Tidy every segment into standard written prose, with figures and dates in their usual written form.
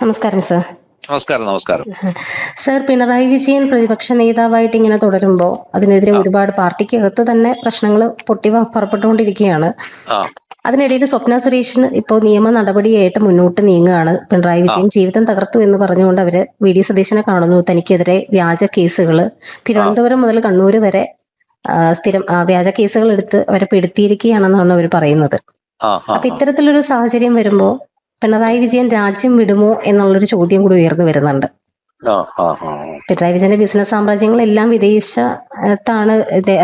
നമസ്കാരം സർ. നമസ്കാരം. സർ, പിണറായി വിജയൻ പ്രതിപക്ഷ നേതാവായിട്ട് ഇങ്ങനെ തുടരുമ്പോൾ അതിനെതിരെ ഒരുപാട് പാർട്ടിക്കകത്ത് തന്നെ പ്രശ്നങ്ങൾ പുറപ്പെട്ടുകൊണ്ടിരിക്കുകയാണ്. അതിനിടയിൽ സ്വപ്ന സുരേഷിന് ഇപ്പോൾ നിയമ നടപടിയായിട്ട് മുന്നോട്ട് നീങ്ങുകയാണ്. പിണറായി വിജയൻ ജീവിതം തകർത്തു എന്ന് പറഞ്ഞുകൊണ്ട് അവര് വി.ഡി. സതീശനെ കാണുന്നു. തനിക്കെതിരെ വ്യാജ കേസുകൾ തിരുവനന്തപുരം മുതൽ കണ്ണൂർ വരെ സ്ഥിരം വ്യാജ കേസുകൾ എടുത്ത് അവരെ പെടുത്തിയിരിക്കുകയാണെന്നാണ് അവർ പറയുന്നത്. അപ്പൊ ഇത്തരത്തിലൊരു സാഹചര്യം വരുമ്പോ പിണറായി വിജയൻ രാജ്യം വിടുമോ എന്നുള്ളൊരു ചോദ്യം കൂടി ഉയർന്നു വരുന്നുണ്ട്. പിണറായി വിജയന്റെ ബിസിനസ് സാമ്രാജ്യങ്ങളെല്ലാം വിദേശത്താണ്,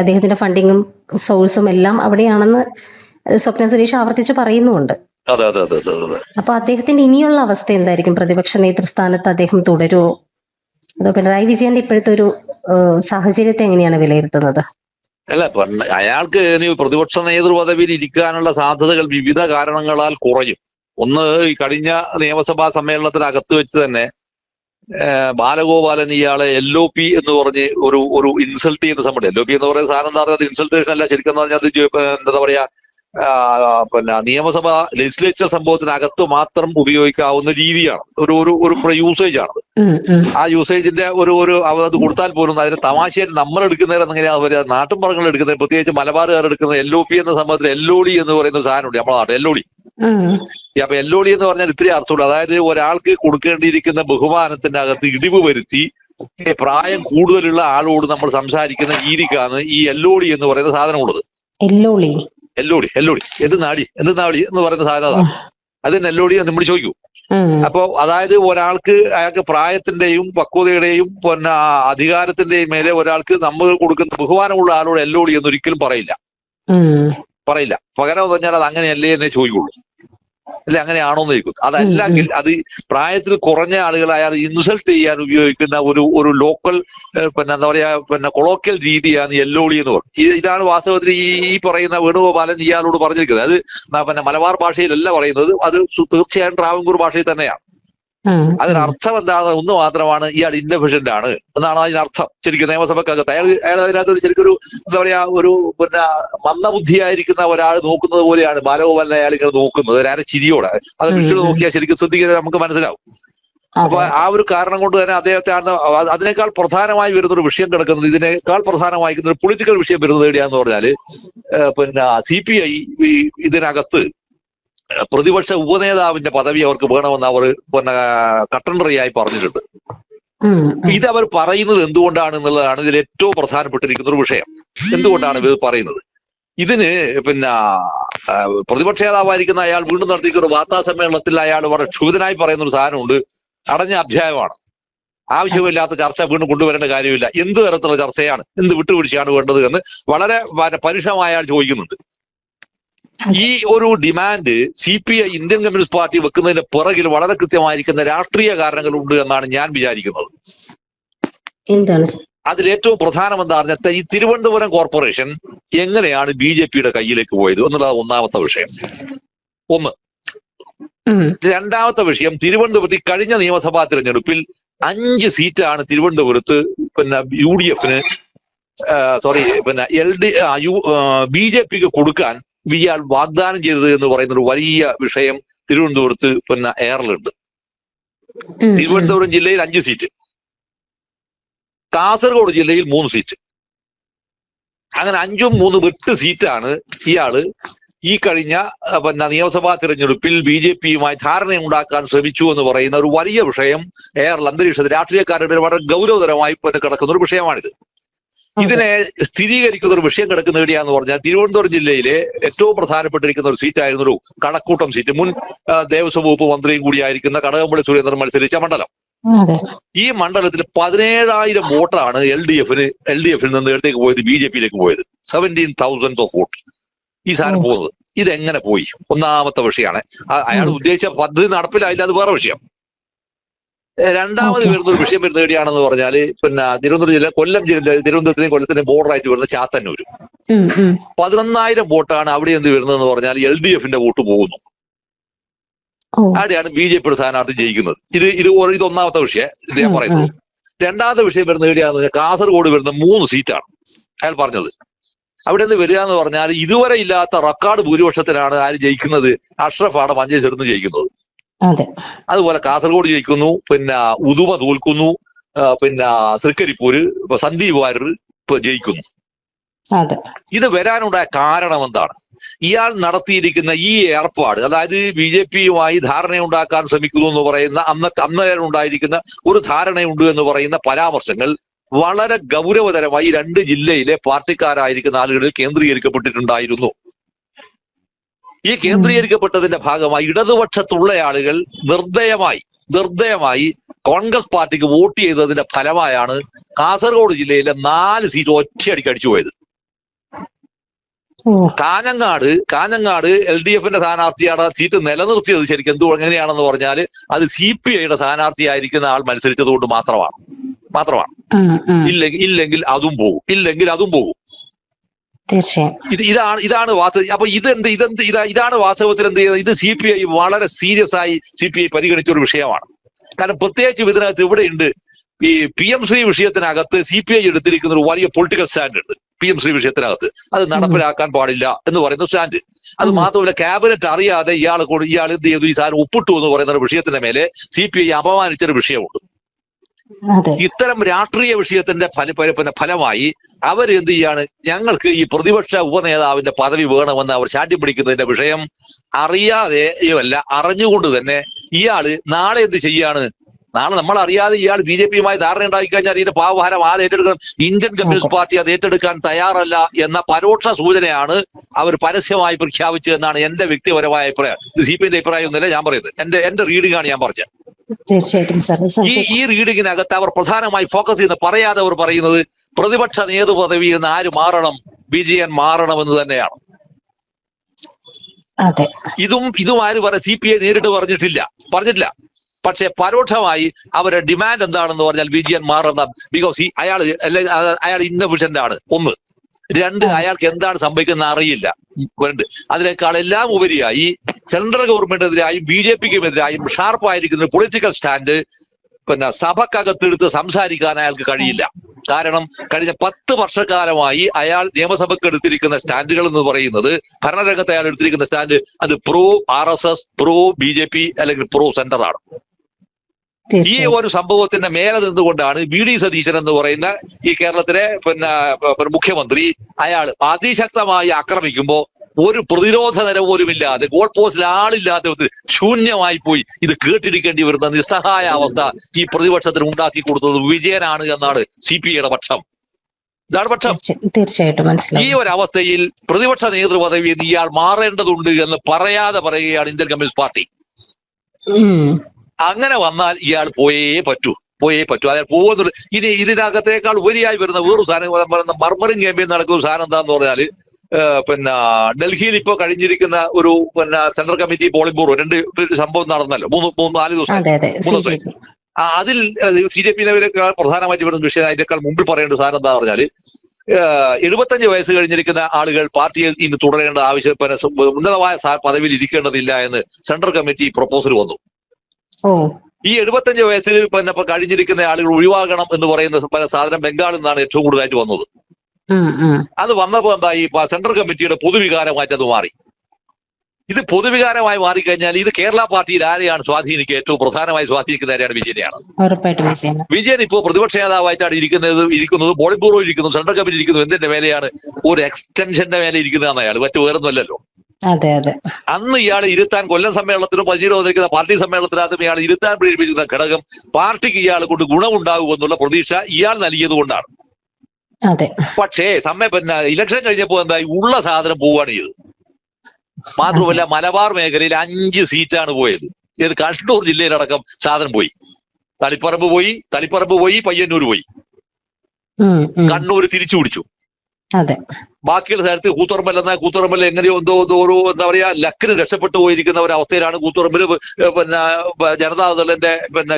അദ്ദേഹത്തിന്റെ ഫണ്ടിങ്ങും സോഴ്സും എല്ലാം അവിടെയാണെന്ന് സ്വപ്ന സുരേഷ് ആവർത്തിച്ച് പറയുന്നുമുണ്ട്. അപ്പൊ അദ്ദേഹത്തിന്റെ ഇനിയുള്ള അവസ്ഥ എന്തായിരിക്കും? പ്രതിപക്ഷ നേതൃസ്ഥാനത്ത് അദ്ദേഹം തുടരുമോ, അതോ പിണറായി വിജയന്റെ ഇപ്പോഴത്തെ ഒരു സാഹചര്യത്തെ എങ്ങനെയാണ് വിലയിരുത്തുന്നത്? അല്ല, അയാൾക്ക് പ്രതിപക്ഷ നേതൃപദവിയിൽ ഇരിക്കാനുള്ള സാധ്യതകൾ വിവിധ കാരണങ്ങളാൽ കുറയും. ഒന്ന്, ഈ കഴിഞ്ഞ നിയമസഭാ സമ്മേളനത്തിനകത്ത് വെച്ച് തന്നെ ബാലഗോപാലൻ ഇയാളെ LOP എന്ന് പറഞ്ഞ് ഒരു ഇൻസൾട്ട് ചെയ്യുന്ന സംഭവം. LOP എന്ന് പറയുന്ന സാധനം എന്താ പറയുക, ഇൻസൾട്ടേഷൻ അല്ല, ശരിക്കും പറഞ്ഞാൽ എന്താ പറയാ, നിയമസഭ ലെജിസ്ലേച്ചർ സംഭവത്തിനകത്ത് മാത്രം ഉപയോഗിക്കാവുന്ന രീതിയാണ്, ഒരു യൂസേജ് ആണ്. ആ യൂസേജിന്റെ അത് കൊടുത്താൽ പോലും അതിന് തമാശയായിട്ട് നമ്മൾ എടുക്കുന്നവരെ എങ്ങനെയാ നാട്ടുംപുറങ്ങൾ എടുക്കുന്നത്, പ്രത്യേകിച്ച് മലബാറുകാർ എടുക്കുന്നത് LOP എന്ന സംഭവത്തിൽ LOD എന്ന് പറയുന്ന സാധനമുണ്ട് നമ്മുടെ നാട്ടിൽ, LOD. അപ്പൊ LOD എന്ന് പറഞ്ഞാൽ ഇത്രയും അർത്ഥമുള്ളൂ. അതായത് ഒരാൾക്ക് കൊടുക്കേണ്ടിയിരിക്കുന്ന ബഹുമാനത്തിന്റെ അകത്ത് ഇടിവ് വരുത്തി പ്രായം കൂടുതലുള്ള ആളോട് നമ്മൾ സംസാരിക്കുന്ന രീതിക്കാണ് ഈ LOD എന്ന് പറയുന്ന സാധനമുള്ളത്. LOD എന്ത് നാടി എന്ന് പറയുന്ന സാധനം അതിന് LOD നമ്മൾ ചോദിക്കൂ. അപ്പൊ അതായത് അയാൾക്ക് പ്രായത്തിന്റെയും പക്വതയുടെയും പിന്നെ അധികാരത്തിന്റെയും മേലെ ഒരാൾക്ക് നമ്മൾ കൊടുക്കുന്ന ബഹുമാനമുള്ള ആളോട് LOD എന്ന് ഒരിക്കലും പറയില്ല. പകരം പറഞ്ഞാൽ അത് അങ്ങനെയല്ലേ എന്നേ ചോദിക്കുള്ളൂ, അല്ലെ അങ്ങനെയാണോ എന്ന് ചോദിക്കും. അതല്ലെങ്കിൽ അത് പ്രായത്തിൽ കുറഞ്ഞ ആളുകളായാൽ ഇൻസൾട്ട് ചെയ്യാൻ ഉപയോഗിക്കുന്ന ഒരു ലോക്കൽ പിന്നെ എന്താ പറയാ കൊളോക്കിയൽ രീതിയാണ് LOD എന്ന് പറയുന്നത്. ഇതാണ് വാസ്തവത്തിൽ ഈ പറയുന്ന വേണുഗോപാലൻ ഇയാളോട് പറഞ്ഞിരിക്കുന്നത്. അത് മലബാർ ഭാഷയിലല്ല പറയുന്നത്, അത് തീർച്ചയായും ട്രാവൻകൂർ ഭാഷയിൽ തന്നെയാണ്. അതിനർത്ഥം എന്താണ്? ഒന്ന് മാത്രമാണ്, ഇയാൾ ഇൻഎഫിഷ്യന്റ് ആണ് എന്നാണ് അതിനർത്ഥം. ശരിക്കും നിയമസഭക്കകത്ത് അയാൾ അതിനകത്ത് ശരിക്കൊരു എന്താ പറയാ പിന്നെ മന്ദബുദ്ധിയായിരിക്കുന്ന ഒരാൾ നോക്കുന്നത് പോലെയാണ് ബാലഗോപാലൻ അയാൾ ഇങ്ങനെ നോക്കുന്നത്, ഒരാരെ ചിരിയോടെ. അത് വിഷ്വൽ നോക്കിയാൽ ശരിക്കും ശ്രദ്ധിക്കുന്നത് നമുക്ക് മനസ്സിലാവും. അപ്പൊ ആ ഒരു കാരണം കൊണ്ട് തന്നെ അദ്ദേഹത്തെ അതിനേക്കാൾ പ്രധാനമായി വരുന്നൊരു വിഷയം കിടക്കുന്നത്, ഇതിനേക്കാൾ പ്രധാനമായിരിക്കുന്ന ഒരു പൊളിറ്റിക്കൽ വിഷയം വരുന്നത് എവിടെയാന്ന് പറഞ്ഞാല് പിന്നെ CPI ഇതിനകത്ത് പ്രതിപക്ഷ ഉപനേതാവിന്റെ പദവി അവർക്ക് വേണമെന്ന് അവർ പിന്നെ കട്ടൻഡറിയായി പറഞ്ഞിട്ടുണ്ട്. ഇതവർ പറയുന്നത് എന്തുകൊണ്ടാണ് എന്നുള്ളതാണ് ഇതിൽ ഏറ്റവും പ്രധാനപ്പെട്ടിരിക്കുന്ന ഒരു വിഷയം. എന്തുകൊണ്ടാണ് ഇത് പറയുന്നത്? ഇതിന് പിന്നെ പ്രതിപക്ഷ നേതാവായിരിക്കുന്ന അയാൾ വീണ്ടും നടത്തിയിരിക്കുന്ന വാർത്താ സമ്മേളനത്തിൽ അയാൾ വളരെ ക്ഷുഭിതനായി പറയുന്ന ഒരു സാധനമുണ്ട്. അടഞ്ഞ അധ്യായമാണ്, ആവശ്യമില്ലാത്ത ചർച്ച വീണ്ടും കൊണ്ടുവരേണ്ട കാര്യമില്ല, എന്ത് തരത്തിലുള്ള ചർച്ചയാണ്, എന്ത് വിട്ടുവീഴ്ചയാണ് വേണ്ടത് എന്ന് വളരെ പരുഷമായ അയാൾ ചോദിക്കുന്നുണ്ട്. ഈ ഒരു demand CPI Indian communist party വെക്കുന്നതിന് പിറകിൽ വളരെ കൃത്യമായിരിക്കുന്ന രാഷ്ട്രീയ കാരണങ്ങളുണ്ട് എന്നാണ് ഞാൻ വിചാരിക്കുന്നത്. അതിലേറ്റവും പ്രധാനം എന്താ പറഞ്ഞാൽ, ഈ തിരുവനന്തപുരം കോർപ്പറേഷൻ എങ്ങനെയാണ് BJPയുടെ കയ്യിലേക്ക് പോയത് എന്നുള്ളത് ഒന്നാമത്തെ വിഷയം. ഒന്ന്. രണ്ടാമത്തെ വിഷയം, തിരുവനന്തപുരത്ത് കഴിഞ്ഞ നിയമസഭാ തിരഞ്ഞെടുപ്പിൽ 5 സീറ്റാണ് തിരുവനന്തപുരത്ത് പിന്നെ UDFന് പിന്നെ BJPക്ക് കൊടുക്കാൻ ഇയാൾ വാഗ്ദാനം ചെയ്തത് എന്ന് പറയുന്ന ഒരു വലിയ വിഷയം തിരുവനന്തപുരത്ത് പിന്നെ എയറിലുണ്ട്. തിരുവനന്തപുരം ജില്ലയിൽ 5 സീറ്റ്, കാസർഗോഡ് ജില്ലയിൽ 3 സീറ്റ്, അങ്ങനെ 5ഉം 3ഉം 8 സീറ്റാണ് ഇയാള് ഈ കഴിഞ്ഞ പിന്നെ നിയമസഭാ തിരഞ്ഞെടുപ്പിൽ BJPയുമായി ധാരണയുണ്ടാക്കാൻ ശ്രമിച്ചു എന്ന് പറയുന്ന ഒരു വലിയ വിഷയം എയറിൽ അന്തരീക്ഷത്തിൽ രാഷ്ട്രീയക്കാരുടെ വളരെ ഗൗരവതരമായി കിടക്കുന്ന ഒരു വിഷയമാണിത്. ഇതിനെ സ്ഥിരീകരിക്കുന്ന ഒരു വിഷയം കിടക്കുന്ന എവിടെയാന്ന് പറഞ്ഞാൽ, തിരുവനന്തപുരം ജില്ലയിലെ ഏറ്റവും പ്രധാനപ്പെട്ടിരിക്കുന്ന ഒരു സീറ്റായിരുന്നു ഒരു കടക്കൂട്ടം സീറ്റ്. മുൻ ദേവസ്വം വകുപ്പ് മന്ത്രിയും കൂടിയായിരിക്കുന്ന കടകംപള്ളി സുരേന്ദ്രൻ മത്സരിച്ച മണ്ഡലം. ഈ മണ്ഡലത്തിൽ 17,000 വോട്ടാണ് LDFിൽ നിന്ന് എടുത്തേക്ക് പോയത്, BJPയിലേക്ക് പോയത്. 17,000 വോട്ട് ഈ സാധനം പോകുന്നത്. ഇതെങ്ങനെ പോയി? ഒന്നാമത്തെ വിഷയമാണ്. അയാൾ ഉദ്ദേശിച്ച പദ്ധതി നടപ്പിലായില്ല, അത് വേറെ വിഷയം. രണ്ടാമത് വരുന്ന ഒരു വിഷയം വരുന്ന എവിടെയാണെന്ന് പറഞ്ഞാല് പിന്നെ തിരുവനന്തപുരം ജില്ല, കൊല്ലം ജില്ല, തിരുവനന്തപുരത്തിന്റെയും കൊല്ലത്തിന്റെയും ബോർഡറായിട്ട് വരുന്ന ചാത്തന്നൂര് 11,000 വോട്ടാണ് അവിടെ എന്ത് വരുന്നതെന്ന് പറഞ്ഞാൽ LDFന്റെ വോട്ട് പോകുന്നു. അവിടെയാണ് BJPയുടെ സ്ഥാനാർത്ഥി ജയിക്കുന്നത്. ഇത് ഒന്നാമത്തെ വിഷയം ഇത് ഞാൻ പറയുന്നത്. രണ്ടാമത്തെ വിഷയം വരുന്ന എവിടെയാണെന്ന് പറഞ്ഞാൽ കാസർഗോഡ് വരുന്ന 3 സീറ്റാണ് അയാൾ പറഞ്ഞത്. അവിടെ നിന്ന് വരിക എന്ന് പറഞ്ഞാൽ ഇതുവരെ ഇല്ലാത്ത റെക്കോർഡ് ഭൂരിപക്ഷത്തിനാണ് ആര് ജയിക്കുന്നത്? അഷ്റഫാണ് മഞ്ചേശ്വരത്ത് ജയിക്കുന്നത്. അതെ. അതുപോലെ കാസർഗോഡ് ജയിക്കുന്നു, പിന്നെ ഉദുമ തോൽക്കുന്നു, പിന്നെ തൃക്കരിപ്പൂര് സന്ദീപ് വാര്യർ ജയിക്കുന്നു. അതെ. ഇത് വരാനുണ്ടായ കാരണം എന്താണ്? ഇയാൾ നടത്തിയിരിക്കുന്ന ഈ ഏർപ്പാട്, അതായത് BJP-യുമായി ധാരണയുണ്ടാക്കാൻ ശ്രമിക്കുന്നു എന്ന് പറയുന്ന അന്നേരം ഉണ്ടായിരിക്കുന്ന ഒരു ധാരണയുണ്ട് എന്ന് പറയുന്ന പരാമർശങ്ങൾ വളരെ ഗൗരവതരമായി 2 ജില്ലയിലെ പാർട്ടിക്കാരായിരിക്കുന്ന ആളുകളിൽ കേന്ദ്രീകരിക്കപ്പെട്ടിട്ടുണ്ടായിരുന്നു. ഈ കേന്ദ്രീകരിക്കപ്പെട്ടതിന്റെ ഭാഗമായി ഇടതുപക്ഷത്തുള്ള ആളുകൾ നിർദ്ദയമായി കോൺഗ്രസ് പാർട്ടിക്ക് വോട്ട് ചെയ്തതിന്റെ ഫലമായാണ് കാസർഗോഡ് ജില്ലയിലെ 4 സീറ്റ് ഒറ്റയടിക്ക് അടിച്ചുപോയത്. കാഞ്ഞങ്ങാട് LDF-ന്റെ സ്ഥാനാർത്ഥിയാണ് സീറ്റ് നിലനിർത്തിയത്. ശരിക്കും എങ്ങനെയാണെന്ന് പറഞ്ഞാൽ അത് CPI-യുടെ സ്ഥാനാർത്ഥിയായിരിക്കുന്ന ആൾ മത്സരിച്ചത് കൊണ്ട് മാത്രമാണ്. ഇല്ലെങ്കിൽ അതും പോകും. തീർച്ചയായും ഇതാണ് വാസ്തവം. അപ്പൊ ഇതാണ് വാസ്തവത്തിൽ എന്ത് ചെയ്യുന്നത്? ഇത് CPI വളരെ സീരിയസ് ആയി CPI പരിഗണിച്ച ഒരു വിഷയമാണ്. കാരണം പ്രത്യേകിച്ച് ഇതിനകത്ത് ഇവിടെയുണ്ട് ഈ PM-ശ്രീ വിഷയത്തിനകത്ത് CPI എടുത്തിരിക്കുന്ന ഒരു വലിയ പൊളിറ്റിക്കൽ സ്റ്റാൻഡ് ഉണ്ട്. PM-ശ്രീ വിഷയത്തിനകത്ത് അത് നടപ്പിലാക്കാൻ പാടില്ല എന്ന് പറയുന്ന സ്റ്റാൻഡ്. അത് മാത്രമല്ല, ക്യാബിനറ്റ് അറിയാതെ ഇയാൾ എന്ത് ചെയ്തു, ഈ സാധനം ഒപ്പിട്ടു എന്ന് പറയുന്ന ഒരു വിഷയത്തിന്റെ മേലെ CPI അപമാനിച്ചൊരു വിഷയമുണ്ട്. ഇത്തരം രാഷ്ട്രീയ വിഷയത്തിന്റെ ഫലമായി അവർ എന്ത് ചെയ്യാണ്, ഞങ്ങൾക്ക് ഈ പ്രതിപക്ഷ ഉപനേതാവിന്റെ പദവി വേണമെന്ന് അവർ ശാഠ്യം പിടിക്കുന്നതിന്റെ വിഷയം അറിയാതെയല്ല, അറിഞ്ഞുകൊണ്ട് തന്നെ ഇയാള് നാളെ എന്ത് ചെയ്യാണ്, നാളെ നമ്മൾ അറിയാതെ ഇയാൾ BJP-യുമായി ധാരണ ഉണ്ടാക്കി കഴിഞ്ഞാൽ ഇതിന്റെ പാവഭാരം ആര് ഏറ്റെടുക്കണം? ഇന്ത്യൻ കമ്മ്യൂണിസ്റ്റ് പാർട്ടി അത് ഏറ്റെടുക്കാൻ തയ്യാറല്ല എന്ന പരോക്ഷ സൂചനയാണ് അവർ പരസ്യമായി പ്രഖ്യാപിച്ചതെന്നാണ് എന്റെ വ്യക്തിപരമായ അഭിപ്രായം. ഇത് CPI-ന്റെ അഭിപ്രായം ഒന്നുമില്ല ഞാൻ പറയുന്നത്, എന്റെ റീഡിംഗ് ആണ് ഞാൻ പറഞ്ഞത്. തീർച്ചയായിട്ടും സാർ, ഈ റീഡിങ്ങിനകത്ത് അവർ പ്രധാനമായി ഫോക്കസ് ചെയ്യുന്ന പറയാതെ അവർ പറയുന്നത് പ്രതിപക്ഷ നേതൃപദവിയിൽ നിന്ന് ആര് മാറണം, വിജയൻ മാറണമെന്ന് തന്നെയാണ്. ഇതും ആര് CPI നേരിട്ട് പറഞ്ഞിട്ടില്ല. പക്ഷെ പരോക്ഷമായി അവരുടെ ഡിമാൻഡ് എന്താണെന്ന് പറഞ്ഞാൽ വിജയൻ മാറുന്ന, ബിക്കോസ് അയാൾ ഇന്നഫിഷ്യന്റ് ആണ്, 1. 2, അയാൾക്ക് എന്താണ് സംഭവിക്കുന്നത് അറിയില്ല. 2, അതിനേക്കാൾ എല്ലാം ഉപരിയായി സെൻട്രൽ ഗവൺമെന്റിനെതിരായും BJP-ക്കുമെതിരായും ഷാർപ്പായിരിക്കുന്ന ഒരു പൊളിറ്റിക്കൽ സ്റ്റാൻഡ് പിന്നെ സഭക്കകത്തെടുത്ത് സംസാരിക്കാൻ അയാൾക്ക് കഴിയില്ല. കാരണം കഴിഞ്ഞ 10 വർഷക്കാലമായി അയാൾ നിയമസഭയ്ക്ക് എടുത്തിരിക്കുന്ന സ്റ്റാൻഡുകൾ എന്ന് പറയുന്നത്, ഭരണരംഗത്ത് അയാൾ എടുത്തിരിക്കുന്ന സ്റ്റാൻഡ് അത് പ്രോ RSS, പ്രോ BJP അല്ലെങ്കിൽ പ്രോ സെന്റർ ആണ്. ഈ ഒരു സംഭവത്തിന്റെ മേലെ നിന്നുകൊണ്ടാണ് VD സതീശൻ എന്ന് പറയുന്ന ഈ കേരളത്തിലെ മുഖ്യമന്ത്രി അയാൾ അതിശക്തമായി ആക്രമിക്കുമ്പോൾ ഒരു പ്രതിരോധ നിര പോലുമില്ലാതെ, ഗോൾ പോസ്റ്റിൽ ആളില്ലാത്ത ശൂന്യമായി പോയി ഇത് കേട്ടിരിക്കേണ്ടി വരുന്ന നിസ്സഹായ അവസ്ഥ ഈ പ്രതിപക്ഷത്തിന് ഉണ്ടാക്കി കൊടുത്തത് വിജയനാണ് എന്നാണ് CPI-യുടെ പക്ഷം. ഇതാണ് പക്ഷം. തീർച്ചയായിട്ടും ഈ ഒരു അവസ്ഥയിൽ പ്രതിപക്ഷ നേതൃപദവി ഇയാൾ മാറേണ്ടതുണ്ട് എന്ന് പറയാതെ പറയുകയാണ് ഇന്ത്യൻ കമ്മ്യൂണിസ്റ്റ് പാർട്ടി. അങ്ങനെ വന്നാൽ ഇയാൾ പോയേ പറ്റൂ. അതായത് പോകുന്നുണ്ട്. ഇതിനകത്തേക്കാൾ ഉപരിയായി വരുന്ന വേറൊരു സാധനം, മർമറിംഗ് ക്യാമ്പയിൻ നടക്കുന്ന ഒരു സാധനം എന്താന്ന് പറഞ്ഞാല്, ഡൽഹിയിൽ ഇപ്പോ കഴിഞ്ഞിരിക്കുന്ന ഒരു സെൻട്രൽ കമ്മിറ്റി പോളിംഗ് ബ്യൂറോ 2 സംഭവം നടന്നല്ലോ, 4 ദിവസം. അതിൽ CJP-നെക്കാൾ പ്രധാനമായിട്ട് വരുന്ന വിഷയം, അതിനേക്കാൾ മുമ്പിൽ പറയേണ്ട സാധനം എന്താ പറഞ്ഞാല്, 75 വയസ്സ് കഴിഞ്ഞിരിക്കുന്ന ആളുകൾ പാർട്ടിയിൽ ഇന്ന് തുടരേണ്ട ആവശ്യം, ഉന്നതമായ പദവിയിൽ ഇരിക്കേണ്ടതില്ല എന്ന് സെൻട്രൽ കമ്മിറ്റി പ്രപ്പോസൽ വന്നു. ഈ 75 വയസ്സിൽ കഴിഞ്ഞിരിക്കുന്ന ആളുകൾ ഒഴിവാകണം എന്ന് പറയുന്ന സാധനം ബംഗാളിൽ നിന്നാണ് ഏറ്റവും കൂടുതലായിട്ട് വന്നത്. അത് വന്നപ്പോ എന്തായി, സെൻട്രൽ കമ്മിറ്റിയുടെ പൊതുവികാരമായിട്ട് അത് മാറി. ഇത് പൊതുവികാരമായി മാറിക്കഴിഞ്ഞാൽ ഇത് കേരള പാർട്ടിയിൽ ആരെയാണ് സ്വാധീനിക്കുക? ഏറ്റവും പ്രധാനമായി സ്വാധീനിക്കുന്ന ആരെയാണ്? വിജയനെയാണ്. വിജയൻ ഇപ്പോൾ പ്രതിപക്ഷ നേതാവായിട്ടാണ് ഇരിക്കുന്നത്, പോളിറ്റ് ബ്യൂറോ ഇരിക്കുന്നു, സെൻട്രൽ കമ്മിറ്റി ഇരിക്കുന്നു. എന്തിന്റെ മേലെയാണ്? ഒരു എക്സ്റ്റൻഷന്റെ മേലെ ഇരിക്കുന്നതാണ് അയാൾ, മറ്റു വേറൊന്നുമല്ലല്ലോ. അന്ന് ഇയാൾ ഇരുത്താൻ കൊല്ലം സമ്മേളനത്തിനും പഞ്ഞീര് വന്നിരിക്കുന്ന പാർട്ടി സമ്മേളനത്തിനകത്തും ഇയാൾ ഇരുത്താൻ പ്രേരിപ്പിക്കുന്ന ഘടകം പാർട്ടിക്ക് ഇയാൾ കൊണ്ട് ഗുണമുണ്ടാകുമെന്നുള്ള പ്രതീക്ഷ ഇയാൾ നൽകിയത് കൊണ്ടാണ്. പക്ഷേ ഇലക്ഷൻ കഴിഞ്ഞപ്പോ എന്തായി, ഉള്ള സാധനം പോവുകയാണ് ചെയ്തത്. മാത്രമല്ല മലബാർ മേഖലയിൽ 5 സീറ്റാണ് പോയത്. ഇത് കണ്ണൂർ ജില്ലയിലടക്കം സാധനം പോയി. തളിപ്പറമ്പ് പോയി, പയ്യന്നൂർ പോയി, കണ്ണൂർ തിരിച്ചു പിടിച്ചു. ബാക്കിയുള്ള സ്ഥലത്ത് കൂത്തുറമ്പല്ല എങ്ങനെയോ ഓരോ എന്താ പറയാ ലക്കിന് രക്ഷപ്പെട്ടു പോയിരിക്കുന്ന ഒരു അവസ്ഥയിലാണ്. കൂത്തുറമ്പില് ജനതാദളിന്റെ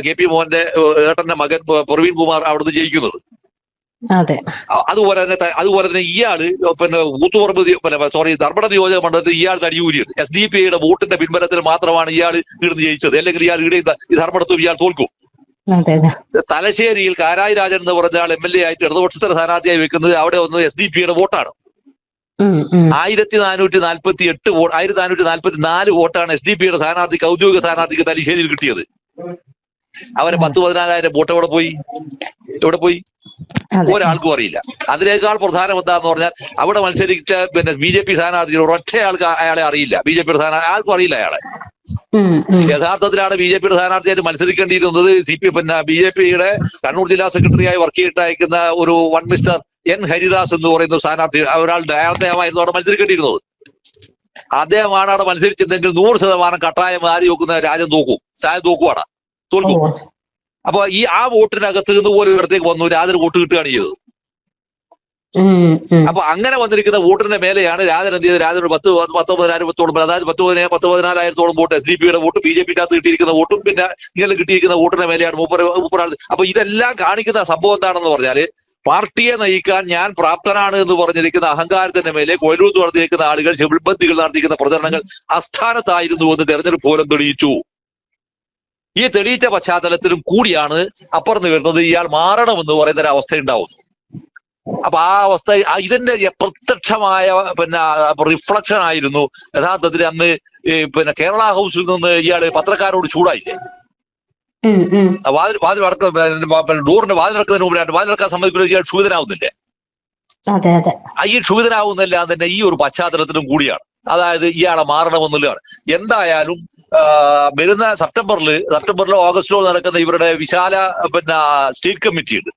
KP മോഹന്റെ ഏട്ടന്റെ മകൻ പ്രവീൺ കുമാർ അവിടുന്ന് ജയിക്കുന്നത്. അതുപോലെ തന്നെ ഇയാള് കൂത്തുപറമ്പ് ധർമ്മട നിയോജക മണ്ഡലത്തിൽ ഇയാൾ തടിയൂരിയത് SDP-യുടെ വോട്ടിന്റെ പിൻബലത്തിൽ മാത്രമാണ് ഇയാൾ ഇവിടുന്ന് ജയിച്ചത്. അല്ലെങ്കിൽ ഇയാൾ ഇവിടെ ഈ ധർമ്മടത്തും ഇയാൾ തോൽക്കും. തലശ്ശേരിയിൽ കാരായി രാജൻ എന്ന് പറഞ്ഞ ആൾ MLA ആയിട്ട് ഇടതുപക്ഷത്തെ സ്ഥാനാർത്ഥിയായി വെക്കുന്നത് അവിടെ ഒന്ന് SDP-യുടെ വോട്ടാണ്. 1448 വോട്ട് 1444 വോട്ടാണ് SDP സ്ഥാനാർത്ഥിക്ക് ഔദ്യോഗിക സ്ഥാനാർത്ഥിക്ക് തലശ്ശേരിയിൽ കിട്ടിയത്. അവരെ 10-14,000 വോട്ട് എവിടെ പോയി ഒരാൾക്കും അറിയില്ല. അതിനേക്കാൾ പ്രധാനം എന്താന്ന് പറഞ്ഞാൽ അവിടെ മത്സരിച്ച BJP സ്ഥാനാർത്ഥികൾ ഒരൊറ്റ ആൾക്ക് അയാളെ അറിയില്ല. BJP സ്ഥാനാർത്ഥി ആർക്കും അറിയില്ല അയാളെ. യഥാർത്ഥത്തിലാണ് BJP സ്ഥാനാർത്ഥിയായിട്ട് മത്സരിക്കേണ്ടിയിരുന്നത് BJPയുടെ കണ്ണൂർ ജില്ലാ സെക്രട്ടറിയായി വർക്ക് ചെയ്തിട്ടയക്കുന്ന ഒരു വൺ മിസ്റ്റർ N ഹരിദാസ് എന്ന് പറയുന്ന സ്ഥാനാർത്ഥി, അദ്ദേഹമായിരുന്നു അവിടെ മത്സരിക്കേണ്ടിയിരുന്നത്. അദ്ദേഹമാണ് അവിടെ മത്സരിച്ചിരുന്നെങ്കിൽ 100% കട്ടായം ആര് നോക്കുന്ന രാജ്യം തോക്കുവാണ്, തോൽക്കും. അപ്പൊ ആ വോട്ടിനകത്ത് നിന്ന് പോലും ഇടത്തേക്ക് വന്നു രാജന് വോട്ട് കിട്ടുകയാണ് ചെയ്തത്. അപ്പൊ അങ്ങനെ വന്നിരിക്കുന്ന വോട്ടിന്റെ മേലെയാണ് രാജൻ എന്ത് ചെയ്തത്? രാജന് 19,000 അതായത് 14,000 വോട്ട് SDP വോട്ട് BJPക്കകത്ത് കിട്ടിയിരിക്കുന്ന വോട്ടും പിന്നെ ഇങ്ങനെ കിട്ടിയിരിക്കുന്ന വോട്ടിന്റെ മേലെയാണ് മൂപ്പരാൾ. അപ്പൊ ഇതെല്ലാം കാണിക്കുന്ന സംഭവം എന്താണെന്ന് പറഞ്ഞാല് പാർട്ടിയെ നയിക്കാൻ ഞാൻ പ്രാപ്തനാണ് എന്ന് പറഞ്ഞിരിക്കുന്ന അഹങ്കാരത്തിന്റെ മേലെ കൊലൂത്ത് നടത്തിയിരിക്കുന്ന ആളുകൾ ശിബിൾബന്ദികൾ നടത്തിയിരിക്കുന്ന പ്രചരണങ്ങൾ അസ്ഥാനത്തായിരുന്നു എന്ന് തെരഞ്ഞെടുപ്പ് ഫലം തെളിയിച്ചു. ഈ തെളിയിച്ച പശ്ചാത്തലത്തിലും കൂടിയാണ് അപ്പുറത്ത് വരുന്നത് ഇയാൾ മാറണമെന്ന് പറയുന്ന ഒരു അവസ്ഥ ഉണ്ടാവുന്നു. അപ്പൊ ആ അവസ്ഥ ഇതിന്റെ പ്രത്യക്ഷമായ റിഫ്ലക്ഷൻ ആയിരുന്നു യഥാർത്ഥത്തിൽ അന്ന് കേരള ഹൗസിൽ നിന്ന് ഇയാള് പത്രക്കാരോട് ചൂടായില്ലേ? ഡോറിന്റെ വാതിലടക്കുന്നതിന് മുമ്പിലായിട്ട് വാതിലടക്കാൻ സമ്മതിക്കുന്ന ഇയാൾ ക്ഷുഭിതനാവുന്നില്ലേ? ഈ ക്ഷുഭിതനാവുന്നില്ല തന്നെ ഈ ഒരു പശ്ചാത്തലത്തിലും കൂടിയാണ്. അതായത് ഇയാളെ മാറണമെന്നുള്ളതാണ്. എന്തായാലും വരുന്ന സെപ്റ്റംബറിലോ ഓഗസ്റ്റിലോ നടക്കുന്ന ഇവരുടെ വിശാല സ്റ്റേറ്റ് കമ്മിറ്റി ഉണ്ട്.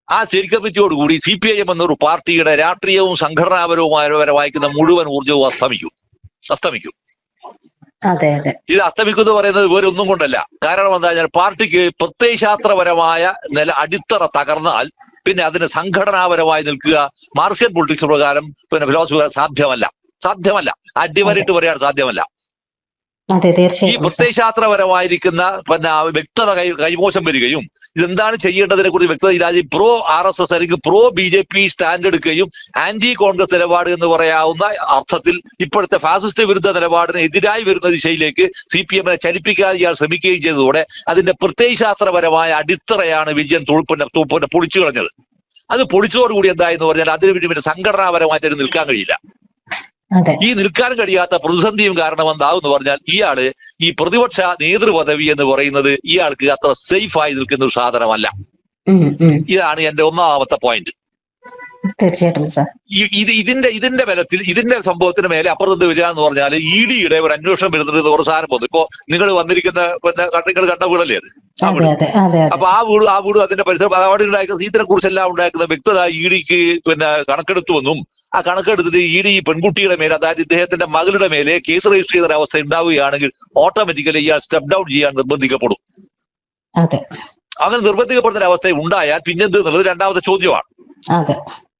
ആ സ്റ്റേറ്റ് കമ്മിറ്റിയോടുകൂടി CPIM എന്നൊരു പാർട്ടിയുടെ രാഷ്ട്രീയവും സംഘടനാപരവുമായി വായിക്കുന്ന മുഴുവൻ ഊർജ്ജവും അസ്തമിക്കും. ഇത് അസ്തമിക്കുന്നു പറയുന്നത് വേറെ ഒന്നും കൊണ്ടല്ല. കാരണം എന്താ വെച്ചാൽ പാർട്ടിക്ക് പ്രത്യയശാസ്ത്രപരമായ അടിത്തറ തകർന്നാൽ പിന്നെ അതിന് സംഘടനാപരമായി നിൽക്കുക മാർക്സിയൻ പൊളിറ്റിക്സ് പ്രകാരം ഫിലോസഫി സാധ്യമല്ല. അടിവരിട്ട് പറയാൻ സാധ്യമല്ല. ഈ പ്രത്യയശാസ്ത്രപരമായിരിക്കുന്ന വ്യക്തത കൈമോശം വരികയും ഇതെന്താണ് ചെയ്യേണ്ടതിനെ കുറിച്ച് വ്യക്തത ഇല്ലാതെ പ്രോ RSS അല്ലെങ്കിൽ പ്രോ BJP സ്റ്റാൻഡ് എടുക്കുകയും ആന്റി കോൺഗ്രസ് നിലപാട് എന്ന് പറയാവുന്ന അർത്ഥത്തിൽ ഇപ്പോഴത്തെ ഫാസിസ്റ്റ് വിരുദ്ധ നിലപാടിന് എതിരായി വരുന്ന ദിശയിലേക്ക് CPM ചലിപ്പിക്കാൻ ഇയാൾ ശ്രമിക്കുകയും ചെയ്തതോടെ അതിന്റെ പ്രത്യയശാസ്ത്രപരമായ അടിത്തറയാണ് വിജയൻ പൊളിച്ചു കളഞ്ഞത്. അത് പൊളിച്ചതോടുകൂടി എന്തായെന്ന് പറഞ്ഞാൽ അതിന് പിന്നെ സംഘടനാപരമായിട്ട് നിൽക്കാൻ കഴിയില്ല. ഈ നിൽക്കാൻ കഴിയാത്ത പ്രതിസന്ധിയും കാരണം എന്താവെന്ന് പറഞ്ഞാൽ ഇയാള് ഈ പ്രതിപക്ഷ നേതൃപദവി എന്ന് പറയുന്നത് ഇയാൾക്ക് അത്ര സേഫായി നിൽക്കുന്ന ഒരു സാധനമല്ല. ഇതാണ് എന്റെ ഒന്നാമത്തെ പോയിന്റ്. തീർച്ചയായിട്ടും സാർ. ഇതിന്റെ ബലത്തിൽ ഇതിന്റെ സംഭവത്തിന് മേലെ അപ്പുറത്ത് വരിക എന്ന് പറഞ്ഞാൽ EDയുടെ ഒരു അന്വേഷണം വരുന്നത് ഒരു സാധനം വന്നു. ഇപ്പോ നിങ്ങൾ വന്നിരിക്കുന്ന നിങ്ങൾ കണ്ട വീടല്ലേ അത്? അപ്പൊ ആ വീട് അതിന്റെ പരിസരം അവിടെ ഉണ്ടാക്കുന്ന ഇതിനെ കുറിച്ചെല്ലാം ഉണ്ടാക്കുന്ന വ്യക്തത EDക്ക് കണക്കെടുത്തുവെന്നും ആ കണക്കെടുത്തിട്ട് ED പെൺകുട്ടിയുടെ മേലെ അതായത് ഇദ്ദേഹത്തിന്റെ മകളുടെ മേലെ കേസ് രജിസ്റ്റർ ചെയ്ത അവസ്ഥ ഉണ്ടാവുകയാണെങ്കിൽ ഓട്ടോമാറ്റിക്കലി ഇയാൾ സ്റ്റെപ്പ് ഡൗൺ ചെയ്യാൻ നിർബന്ധിക്കപ്പെടും. അങ്ങനെ നിർബന്ധിക്കപ്പെടുന്ന അവസ്ഥ ഉണ്ടായാൽ പിന്നെന്ത് എന്നുള്ളത് രണ്ടാമത്തെ ചോദ്യമാണ്.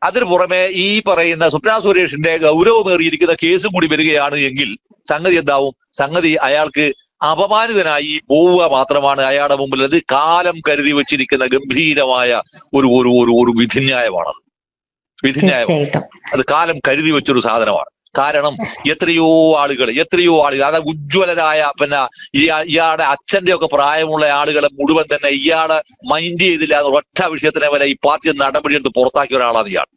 അതിനു പുറമെ ഈ പറയുന്ന സ്വപ്ന സുരേഷിന്റെ ഗൗരവമേറിയിരിക്കുന്ന കേസും കൂടി വരികയാണ് എങ്കിൽ സംഗതി എന്താവും? സംഗതി അയാൾക്ക് അപമാനിതനായി പോവുക മാത്രമാണ് അയാളുടെ മുമ്പിൽ. അത് കാലം കരുതി വെച്ചിരിക്കുന്ന ഗംഭീരമായ ഒരു വിധിന്യായമാണത്. അത് കാലം കരുതി വെച്ചൊരു സാധനമാണ്. കാരണം എത്രയോ ആളുകൾ അതായത് ഉജ്ജ്വലരായ ഇയാളുടെ അച്ഛന്റെ ഒക്കെ പ്രായമുള്ള ആളുകളെ മുഴുവൻ തന്നെ ഇയാളെ മൈൻഡ് ചെയ്തില്ല എന്ന ഒറ്റ വിഷയത്തിനെ വരെ ഈ പാർട്ടി നടപടിയെടുത്ത് പുറത്താക്കിയ ഒരാളാണ് ഇയാൾ.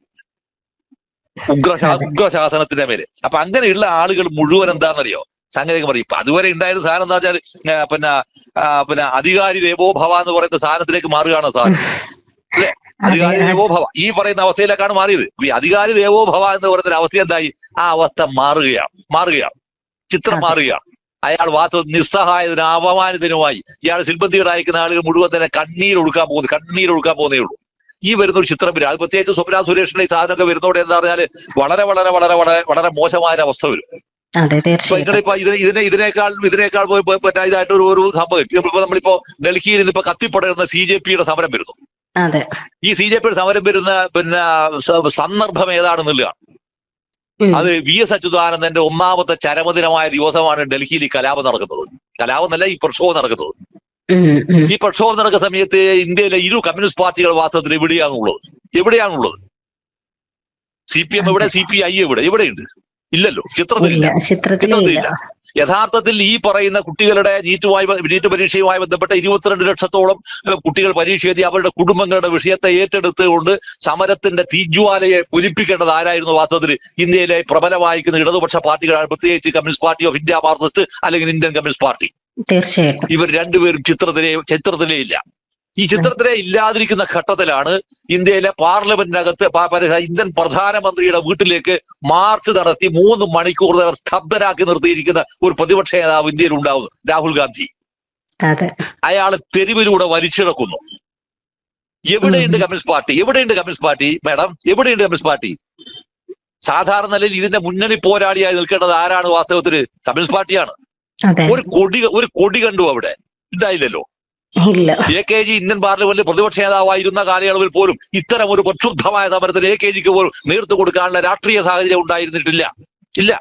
ഉഗ്രശാസനത്തിന്റെ മേലെ. അപ്പൊ അങ്ങനെയുള്ള ആളുകൾ മുഴുവൻ എന്താണെന്നറിയോ സംഗതി പറയും. ഇപ്പൊ അതുവരെ ഉണ്ടായിരുന്ന സാധനം എന്താ വെച്ചാൽ അധികാരി ദേവോഭവ എന്ന് പറയുന്ന സാധനത്തിലേക്ക് മാറുകയാണ് സാധനം അല്ലെ? അധികാരി ദേവോഭവ ഈ പറയുന്ന അവസ്ഥയിലേക്കാണ് മാറിയത്. ഈ അധികാരി ദേവോഭവ എന്ന് പറയുന്ന അവസ്ഥ എന്തായി? ആ അവസ്ഥ മാറുകയാണ്, ചിത്രം മാറുകയാണ്. അയാൾ നിസ്സഹായതിനും അപമാനിതനുമായി ഇയാൾ ശില്പന്തികൾ അയക്കുന്ന ആളുകൾ മുഴുവൻ തന്നെ കണ്ണീരൊഴുക്കാൻ പോകുന്നേ ഉള്ളൂ. ഈ വരുന്ന ഒരു ചിത്രം വരും. അത് പ്രത്യേകിച്ച് സ്വപ്ന സുരേഷിന്റെ ഈ സാധനമൊക്കെ വരുന്നതോടെ എന്താ പറഞ്ഞാല് വളരെ വളരെ വളരെ വളരെ വളരെ മോശമായ അവസ്ഥ വരും. നിങ്ങളിപ്പോ ഇതിനേക്കാൾ പോയി ഇതായിട്ട് ഒരു സംഭവം നമ്മളിപ്പോ ഡൽഹിയിൽ ഇന്നിപ്പോ കത്തിപ്പടരുന്ന CJPയുടെ സമരം വരുന്നു. ഈ CJPയുടെ സമരം വരുന്ന സന്ദർഭം ഏതാണെന്നുള്ളതാണ്. അത് VS അച്യുതാനന്ദന്റെ ഒന്നാമത്തെ ചരമദിനമായ ദിവസമാണ് ഡൽഹിയിൽ ഈ കലാപം നടക്കുന്നത്. കലാപം എന്നല്ല, ഈ പ്രക്ഷോഭം നടക്കുന്നത്. ഈ പ്രക്ഷോഭം നടക്കുന്ന സമയത്ത് ഇന്ത്യയിലെ ഇരു കമ്മ്യൂണിസ്റ്റ് പാർട്ടികൾ വാസ്തവത്തിൽ എവിടെയാണുള്ളത്? CPM എവിടെ? CPI എവിടെയുണ്ട്? ഇല്ലല്ലോ, ചിത്രത്തിലില്ല. ചിത്രത്തിലില്ല. യഥാർത്ഥത്തിൽ ഈ പറയുന്ന കുട്ടികളുടെ നീറ്റ് പരീക്ഷയുമായി ബന്ധപ്പെട്ട 22 ലക്ഷത്തോളം കുട്ടികൾ പരീക്ഷ എഴുതി അവരുടെ കുടുംബങ്ങളുടെ വിഷയത്തെ ഏറ്റെടുത്തുകൊണ്ട് സമരത്തിന്റെ തീജ്വാലയെ ഒലിപ്പിക്കേണ്ടത് ആരായിരുന്നു? വാസ്തവത്തിൽ ഇന്ത്യയിലെ പ്രബലമായിരിക്കുന്ന ഇടതുപക്ഷ പാർട്ടികളാണ്, പ്രത്യേകിച്ച് communist party of India Marxist അല്ലെങ്കിൽ ഇന്ത്യൻ കമ്മ്യൂണിസ്റ്റ് പാർട്ടി. തീർച്ചയായിട്ടും ഇവർ രണ്ടുപേരും ചിത്രത്തിലേ ഇല്ല. ഈ ചിത്രത്തിലെ ഇല്ലാതിരിക്കുന്ന ഘട്ടത്തിലാണ് ഇന്ത്യയിലെ പാർലമെന്റിനകത്ത് ഇന്ത്യൻ പ്രധാനമന്ത്രിയുടെ വീട്ടിലേക്ക് മാർച്ച് നടത്തി 3 മണിക്കൂർ നേരം സ്തബ്ധരാക്കി നിർത്തിയിരിക്കുന്ന ഒരു പ്രതിപക്ഷ നേതാവ് ഇന്ത്യയിൽ ഉണ്ടാവുന്നു, രാഹുൽ ഗാന്ധി. അയാൾ തെരുവിലൂടെ വലിച്ചിടക്കുന്നു. എവിടെയുണ്ട് കമ്മ്യൂണിസ്റ്റ് പാർട്ടി? എവിടെയുണ്ട് കമ്മ്യൂണിസ്റ്റ് പാർട്ടി മാഡം? എവിടെയുണ്ട് കമ്മ്യൂണിസ്റ്റ് പാർട്ടി? സാധാരണ നിലയിൽ ഇതിന്റെ മുന്നണി പോരാളിയായി നിൽക്കേണ്ടത് ആരാണ്? വാസ്തവത്തിൽ കമ്മ്യൂണിസ്റ്റ് പാർട്ടിയാണ്. ഒരു കൊടി കണ്ടു അവിടെ? ഉണ്ടായില്ലല്ലോ. AKG ഇന്ത്യൻ പാർലമെന്റിൽ പ്രതിപക്ഷ നേതാവായിരുന്ന കാലയളവിൽ പോലും ഇത്തരം ഒരു പ്രക്ഷുബ്ധമായ സമരത്തിന് AKGക്ക് പോലും നേതൃത്വം കൊടുക്കാനുള്ള രാഷ്ട്രീയ സാഹചര്യം ഉണ്ടായിരുന്നിട്ടില്ല. ഇല്ല.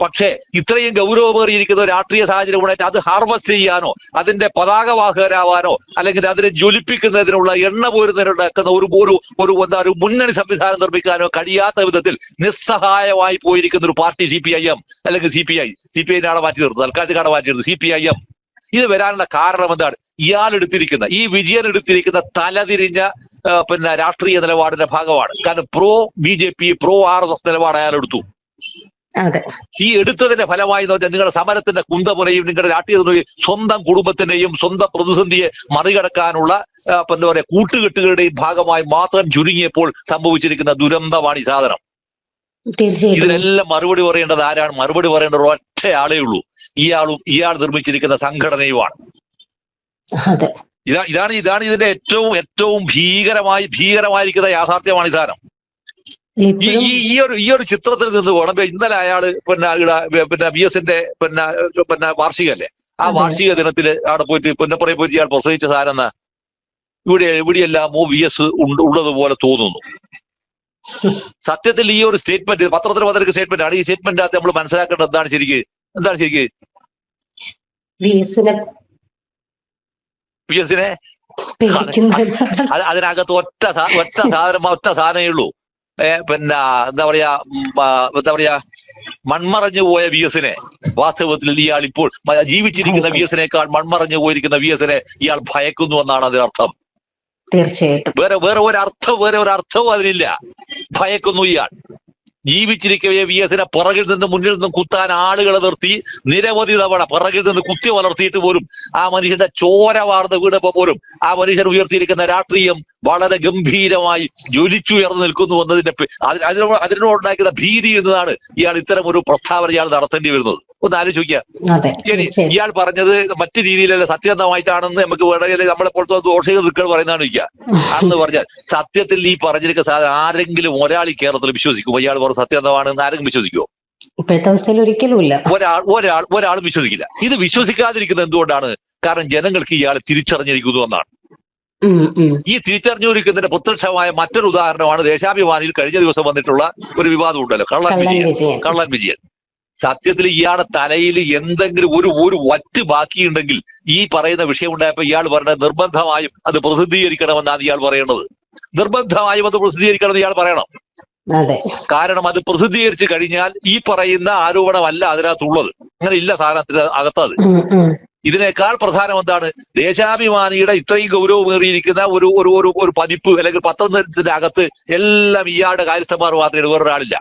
പക്ഷേ ഇത്രയും ഗൗരവമേറിയിരിക്കുന്ന രാഷ്ട്രീയ സാഹചര്യം ഉണ്ടായിട്ട് അത് ഹാർവസ്റ്റ് ചെയ്യാനോ അതിന്റെ പതാകവാഹകരാവാനോ അല്ലെങ്കിൽ അതിനെ ജ്വലിപ്പിക്കുന്നതിനുള്ള എണ്ണ പോരുന്നതിനുണ്ടാക്കുന്ന ഒരു മുന്നണി സംവിധാനം നിർമ്മിക്കാനോ കഴിയാത്ത വിധത്തിൽ നിസ്സഹായമായി പോയിരിക്കുന്ന ഒരു പാർട്ടി CPIM അല്ലെങ്കിൽ CPI നാണ് മാറ്റി നിർത്തുന്നത്, തൽക്കാലത്തേക്കാണ് മാറ്റി നിർത്തുന്നത് CPIM. ഇത് വരാനുള്ള കാരണം എന്താണ്? ഈ വിജയൻ എടുത്തിരിക്കുന്ന തലതിരിഞ്ഞ രാഷ്ട്രീയ നിലപാടിന്റെ ഭാഗമാണ്. കാരണം BJP RSS നിലപാട് അയാൾ എടുത്തു. ഈ എടുത്തതിന്റെ ഫലമായി എന്ന് പറഞ്ഞാൽ നിങ്ങളുടെ സമരത്തിന്റെ കുന്തമുനയും നിങ്ങളുടെ രാഷ്ട്രീയ സ്വന്തം കുടുംബത്തിന്റെയും സ്വന്തം പ്രതിസന്ധിയെ മറികടക്കാനുള്ള കൂട്ടുകെട്ടുകളുടെയും ഭാഗമായി മാത്രം ചുരുങ്ങിയപ്പോൾ സംഭവിച്ചിരിക്കുന്ന ദുരന്തമാണ് ഈ സാധനം. ഇതിനെല്ലാം മറുപടി പറയേണ്ടത് ആരാണ്? മറുപടി പറയേണ്ടത് ഒറ്റ ആളേ ഉള്ളൂ. ഇയാൾ നിർമ്മിച്ചിരിക്കുന്ന സംഘടനയുമാണ്. ഇതാണ് ഇതിന്റെ ഏറ്റവും ഭീകരമായിരിക്കുന്ന യാഥാർത്ഥ്യമാണ് ഈ സാധനം. ഈ ഒരു ചിത്രത്തിൽ നിന്ന് വേണം ഇന്നലെ അയാള് BSന്റെ വാർഷികല്ലേ, ആ വാർഷിക ദിനത്തില് അവിടെ പോയിട്ട് പൊന്നപ്പുറയെ പോയിട്ട് ഇയാൾ പ്രസംഗിച്ച സാധനം എന്നാ ഇവിടെയെല്ലാമോ VS ഉള്ളതുപോലെ തോന്നുന്നു. സത്യത്തിൽ ഈ ഒരു സ്റ്റേറ്റ്മെന്റ് പത്രത്തിൽ വന്നിരിക്കുന്ന സ്റ്റേറ്റ്മെന്റ് ആണ്. ഈ സ്റ്റേറ്റ്മെന്റ് അകത്ത് നമ്മൾ മനസ്സിലാക്കേണ്ടത് എന്താണ് ശരിക്ക് VSനെ അതിനകത്ത് ഒറ്റ സാധനമേ ഉള്ളൂ. എന്താ പറയാ മൺമറഞ്ഞു പോയ VSനെ വാസ്തവത്തിൽ ഇയാൾ ഇപ്പോൾ ജീവിച്ചിരിക്കുന്ന VSനേക്കാൾ മൺമറഞ്ഞു പോയിരിക്കുന്ന VSനെ ഇയാൾ ഭയക്കുന്നു എന്നാണ് അതിനർത്ഥം. തീർച്ചയായിട്ടും വേറെ ഒരർത്ഥവും അതിനില്ല. ഭയക്കുന്നു ഇയാൾ. ജീവിച്ചിരിക്കവേ VSനെ പുറകിൽ നിന്ന് മുന്നിൽ നിന്നും കുത്താൻ ആളുകളെ നിർത്തി നിരവധി തവണ പുറകിൽ നിന്ന് കുത്തി വളർത്തിയിട്ട് പോലും ആ മനുഷ്യന്റെ ചോര വാർന്ന് വീണപ്പോ പോലും ആ മനുഷ്യൻ ഉയർത്തിയിരിക്കുന്ന രാഷ്ട്രീയം വളരെ ഗംഭീരമായി ജ്വലിച്ചുയർന്നു നിൽക്കുന്നു എന്നതിന്റെ അതിനോടുണ്ടാക്കുന്ന ഭീതി എന്നതാണ് ഇയാൾ ഇത്തരം ഒരു പ്രസ്താവന ഇയാൾ നടത്തേണ്ടി വരുന്നത്. ഒന്ന് ആലോചിക്കുക. ഇയാൾ പറഞ്ഞത് മറ്റു രീതിയിലല്ല സത്യസന്ധമായിട്ടാണെന്ന് നമുക്ക് വേണമെങ്കിൽ നമ്മളെപ്പോഴത്തെ ദോഷിക ദുഃഖങ്ങൾ പറയുന്നതാണ് ഇരിക്കുക. അന്ന് പറഞ്ഞാൽ സത്യത്തിൽ ഈ പറഞ്ഞിരിക്കുന്ന സാധനം ആരെങ്കിലും ഒരാൾ ഈ കേരളത്തിൽ വിശ്വസിക്കുമോ? ഇയാൾ പറഞ്ഞ സത്യസന്ധമാണെന്ന് ആരെങ്കിലും വിശ്വസിക്കുമോ? ഇപ്പോഴത്തെ അവസ്ഥയിൽ ഒരിക്കലും ഇല്ല. ഒരാളും വിശ്വസിക്കില്ല. ഇത് വിശ്വസിക്കാതിരിക്കുന്നത് എന്തുകൊണ്ടാണ്? കാരണം ജനങ്ങൾക്ക് ഇയാളെ തിരിച്ചറിഞ്ഞിരിക്കുന്നു എന്നാണ്. ഈ തിരിച്ചറിഞ്ഞിരിക്കുന്നതിന്റെ പ്രത്യക്ഷമായ മറ്റൊരു ഉദാഹരണമാണ് ദേശാഭിമാനിയിൽ കഴിഞ്ഞ ദിവസം വന്നിട്ടുള്ള ഒരു വിവാദം ഉണ്ടല്ലോ, കള്ളൻ വിജയൻ. സത്യത്തിൽ ഇയാളുടെ തലയിൽ എന്തെങ്കിലും ഒരു വറ്റ് ബാക്കിയുണ്ടെങ്കിൽ ഈ പറയുന്ന വിഷയം ഉണ്ടായപ്പോ ഇയാൾ പറയുന്നത് നിർബന്ധമായും അത് പ്രസിദ്ധീകരിക്കണമെന്നാണ് ഇയാൾ പറയേണ്ടത്. നിർബന്ധമായും അത് പ്രസിദ്ധീകരിക്കണമെന്ന് ഇയാൾ പറയണം. കാരണം അത് പ്രസിദ്ധീകരിച്ചു കഴിഞ്ഞാൽ ഈ പറയുന്ന ആരോപണമല്ല അതിനകത്തുള്ളത്. അങ്ങനെ ഇല്ല സാധനത്തിന് അകത്തത്. ഇതിനേക്കാൾ പ്രധാനം എന്താണ്? ദേശാഭിമാനിയുടെ ഇത്രയും ഗൗരവമേറിയിരിക്കുന്ന ഒരു പതിപ്പ് അല്ലെങ്കിൽ പത്രത്തിന്റെ അകത്ത് എല്ലാം ഇയാളുടെ കാര്യസ്ഥന്മാർ മാത്രമേ, വേറൊരാളില്ല.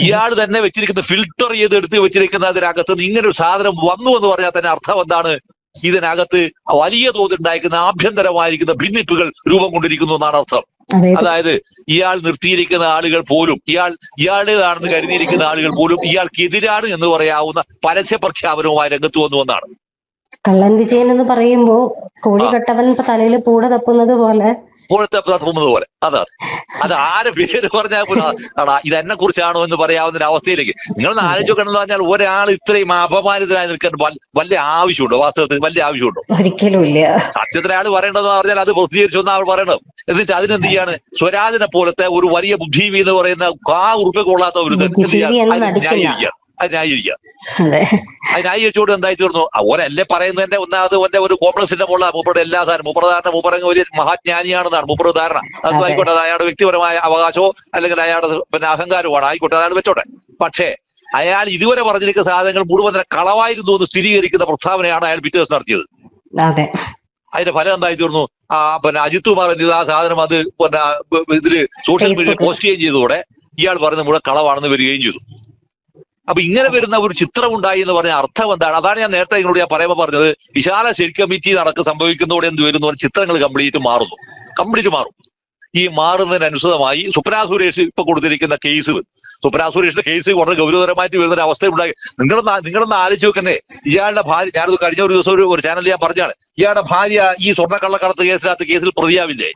ഇയാൾ തന്നെ വെച്ചിരിക്കുന്ന ഫിൽട്ടർ ചെയ്ത് എടുത്ത് വെച്ചിരിക്കുന്നതിനകത്ത് ഇങ്ങനെ ഒരു സാധനം വന്നു എന്ന് പറഞ്ഞാൽ തന്നെ അർത്ഥം എന്താണ്? ഇതിനകത്ത് വലിയ തോതിലുണ്ടായിരിക്കുന്ന ആഭ്യന്തരമായിരിക്കുന്ന ഭിന്നിപ്പുകൾ രൂപം കൊണ്ടിരിക്കുന്നു എന്നാണ് അർത്ഥം. അതായത് ഇയാൾ നിർത്തിയിരിക്കുന്ന ആളുകൾ പോലും ഇയാളുടേതാണെന്ന് കരുതിയിരിക്കുന്ന ആളുകൾ പോലും ഇയാൾക്കെതിരാണ് എന്ന് പറയാവുന്ന പരസ്യ പ്രഖ്യാപനവുമായി രംഗത്ത് വന്നു എന്നാണ്. കള്ളൻ വിജയൻ എന്ന് പറയുമ്പോ കോഴി കെട്ടവൻ തലയിൽ പൂട തപ്പുന്നത് പോലെ അതാണ്. അത് ആരെ പേര് പറഞ്ഞാൽ ഇതെന്നെ കുറിച്ചാണോ എന്ന് പറയാവുന്ന ഒരു അവസ്ഥയിലേക്ക് നിങ്ങളൊന്ന് ആലോചിക്കണമെന്ന് പറഞ്ഞാൽ ഒരാൾ ഇത്രയും അപമാനിതനായി നിൽക്കാൻ വല്ല ആവശ്യമുണ്ടോ? വാസ്തവത്തിൽ വല്ല ആവശ്യമുണ്ടോ? ഒരിക്കലും ഇല്ല. സത്യത്തിൽ അയാൾ പറയേണ്ടതെന്ന് പറഞ്ഞാൽ അത് പ്രസിദ്ധീകരിച്ചു എന്നാൾ പറയണം. എന്നിട്ട് അതിനെന്ത് ചെയ്യാണ്? സ്വരാജിനെ പോലത്തെ ഒരു വലിയ ബുദ്ധിജീവി എന്ന് പറയുന്ന ഉറുപ്പ് കൊള്ളാത്ത ഒരു ന്യായീകരിക്കുക. അത് ന്യായീകരിക്കുക. അത് ന്യായീകരിച്ചുകൊണ്ട് എന്തായി തീർന്നു? ഓരല്ലേ പറയുന്നതിന്റെ ഒന്നാമത് ഒന്റെ ഒരു കോംപ്ലക്സിന്റെ മുകളിലാണ് മൂപ്പറുടെ എല്ലാ സാധനം. മൂപ്പറുധാരണ മൂപ്പറങ്ങ് വലിയ മഹാജ്ഞാനിയാണെന്നാണ് മൂപ്പറുടെ ധാരണ. അത് ആയിക്കോട്ടെ, അത് അയാളുടെ വ്യക്തിപരമായ അവകാശമോ അല്ലെങ്കിൽ അയാളുടെ അഹങ്കാരമാണ്, ആയിക്കോട്ടെ, അയാൾ വെച്ചോട്ടെ. പക്ഷേ അയാൾ ഇതുവരെ പറഞ്ഞിരിക്കുന്ന സാധനങ്ങൾ മുഴുവൻ കളവായിരുന്നു എന്ന് സ്ഥിരീകരിക്കുന്ന പ്രസ്താവനയാണ് അയാൾ പിറ്റേ ദിവസം നടത്തിയത്. അതിന്റെ ഫലം എന്തായി തീർന്നു? അജിത് കുമാർ എന്ത് ആ സാധനം അത് ഇതില് സോഷ്യൽ മീഡിയയിൽ പോസ്റ്റ് ചെയ്യുകയും ചെയ്തതോടെ ഇയാൾ പറയുന്നത് മുഴുവൻ കളവാണെന്ന് വരികയും ചെയ്തു. അപ്പൊ ഇങ്ങനെ വരുന്ന ഒരു ചിത്രം ഉണ്ടായി എന്ന് പറഞ്ഞ അർത്ഥം എന്താണ്? അതാണ് ഞാൻ നേരത്തെ നിങ്ങളോട് ഞാൻ പറയുമ്പോൾ പറഞ്ഞത്. വിശാല സ്റ്റേറ്റ് കമ്മിറ്റി സംഭവിക്കുന്നതോടെ എന്ത് വരുന്നു? ചിത്രങ്ങൾ കംപ്ലീറ്റ് മാറും. ഈ മാറുന്നതിനനുസൃതമായി സ്വപ്ന സുരേഷ് ഇപ്പൊ കൊടുത്തിരിക്കുന്ന കേസ്, സ്വപ്ന സുരേഷിന്റെ കേസ് വളരെ ഗൗരവതരമായിട്ട് വരുന്ന അവസ്ഥ ഉണ്ടായി. നിങ്ങളൊന്ന് ആലോചിച്ച് വെക്കുന്നേ. ഇയാളുടെ ഭാര്യ, ഞാനത് കഴിഞ്ഞ ഒരു ദിവസം ഒരു ചാനലിൽ ഞാൻ പറഞ്ഞാണ്, ഇയാളുടെ ഭാര്യ ഈ സ്വർണ്ണക്കള്ളക്കടത്ത് കേസിൽ പ്രതിയാവില്ലേ?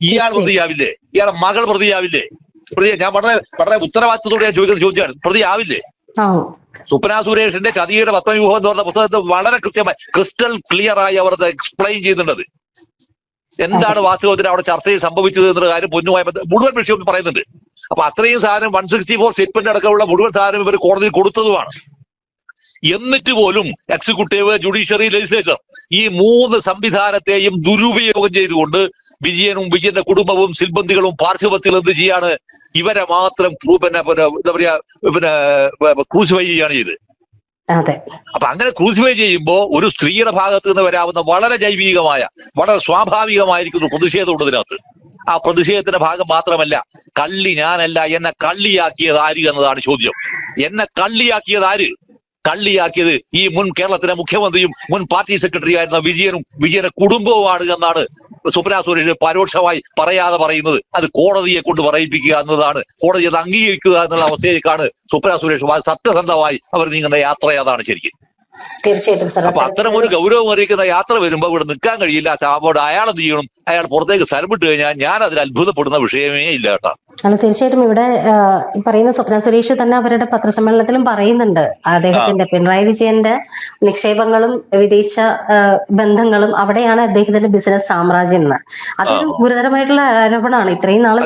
ഇയാൾ പ്രതിയാവില്ലേ? ഇയാളുടെ മകൾ പ്രതിയാവില്ലേ? ഞാൻ വളരെ ഉത്തരവാദിത്തത്തോടെ ഞാൻ ചോദിക്കുന്ന ചോദ്യമാണ്. പ്രതിയാവില്ലേ? സ്വപ്ന സുരേഷിന്റെ ചതിയുടെ പത്മവ്യൂഹം എന്ന് പറഞ്ഞ പുസ്തകത്തിൽ വളരെ കൃത്യമായി ക്രിസ്റ്റൽ ക്ലിയർ ആയി അവർ എക്സ്പ്ലെയിൻ ചെയ്യുന്നുണ്ട്. എന്താണ് വാസ്തവത്തിൽ അവിടെ ചർച്ചയിൽ സംഭവിച്ചത് എന്നുള്ള കാര്യം പൊന്നുമായി മുഴുവൻ വിഷയം പറയുന്നുണ്ട്. അപ്പൊ അത്രയും സാധനം 164 സ്റ്റേറ്റ്മെന്റ് അടക്കമുള്ള മുഴുവൻ സാധനം ഇവർ കോടതിയിൽ കൊടുത്തതുമാണ്. എന്നിട്ട് പോലും എക്സിക്യൂട്ടീവ്, ജുഡീഷ്യറി, ലെജിസ്ലേച്ചർ ഈ 3 സംവിധാനത്തെയും ദുരുപയോഗം ചെയ്തുകൊണ്ട് വിജയന്റെ കുടുംബവും സിൽബന്ധികളും പാർശ്വവർത്തികളും എന്ത് ചെയ്യാണ്? ഇവരെ മാത്രം എന്താ പറയാ ക്രൂസിഫൈ ചെയ്യാണ് ചെയ്ത്. അപ്പൊ അങ്ങനെ ക്രൂസിഫൈ ചെയ്യുമ്പോ ഒരു സ്ത്രീയുടെ ഭാഗത്ത് നിന്ന് വരാവുന്ന വളരെ ജൈവികമായ, വളരെ സ്വാഭാവികമായിരിക്കുന്ന പ്രതിഷേധം ഉണ്ട് ഇതിനകത്ത്. ആ പ്രതിഷേധത്തിന്റെ ഭാഗം മാത്രമല്ല, ഞാനല്ല, എന്നെ കള്ളിയാക്കിയത് ആര് എന്നതാണ് ചോദ്യം. എന്നെ കള്ളിയാക്കിയത് ഈ മുൻ കേരളത്തിലെ മുഖ്യമന്ത്രിയും മുൻ പാർട്ടി സെക്രട്ടറി ആയിരുന്ന വിജയന്റെ കുടുംബവുമാണ് എന്നാണ് സ്വപ്ന സുരേഷ് പരോക്ഷമായി പറയാതെ പറയുന്നത്. അത് കോടതിയെ കൊണ്ട് പറയിപ്പിക്കുക എന്നതാണ്, കോടതി അത് അംഗീകരിക്കുക എന്നുള്ള അവസ്ഥയിലേക്കാണ് സ്വപ്ന സുരേഷ് സത്യസന്ധമായി അവർ നീങ്ങുന്ന യാത്ര. അതാണ് ശരിക്കും. തീർച്ചയായിട്ടും സാർ. അപ്പൊ അത്തരം ഒരു ഗൗരവം അറിയിക്കുന്ന യാത്ര വരുമ്പോ ഇവിടെ നിൽക്കാൻ കഴിയില്ല. അവിടെ അയാൾ എന്ത് ചെയ്യണം? അയാൾ പുറത്തേക്ക് സ്ഥലം വിട്ട് കഴിഞ്ഞാൽ ഞാൻ അതിൽ അത്ഭുതപ്പെടുന്ന വിഷയമേ ഇല്ല കേട്ടോ. അല്ല, തീർച്ചയായിട്ടും ഇവിടെ പറയുന്ന സ്വപ്ന സുരേഷ് തന്നെ അവരുടെ പത്രസമ്മേളനത്തിലും പറയുന്നുണ്ട്, അദ്ദേഹത്തിന്റെ പിണറായി വിജയന്റെ നിക്ഷേപങ്ങളും വിദേശ ബന്ധങ്ങളും അവിടെയാണ് അദ്ദേഹത്തിന്റെ ബിസിനസ് സാമ്രാജ്യം എന്ന്. അതൊരു ഗുരുതരമായിട്ടുള്ള ആരോപണമാണ്. ഇത്രയും നാളെ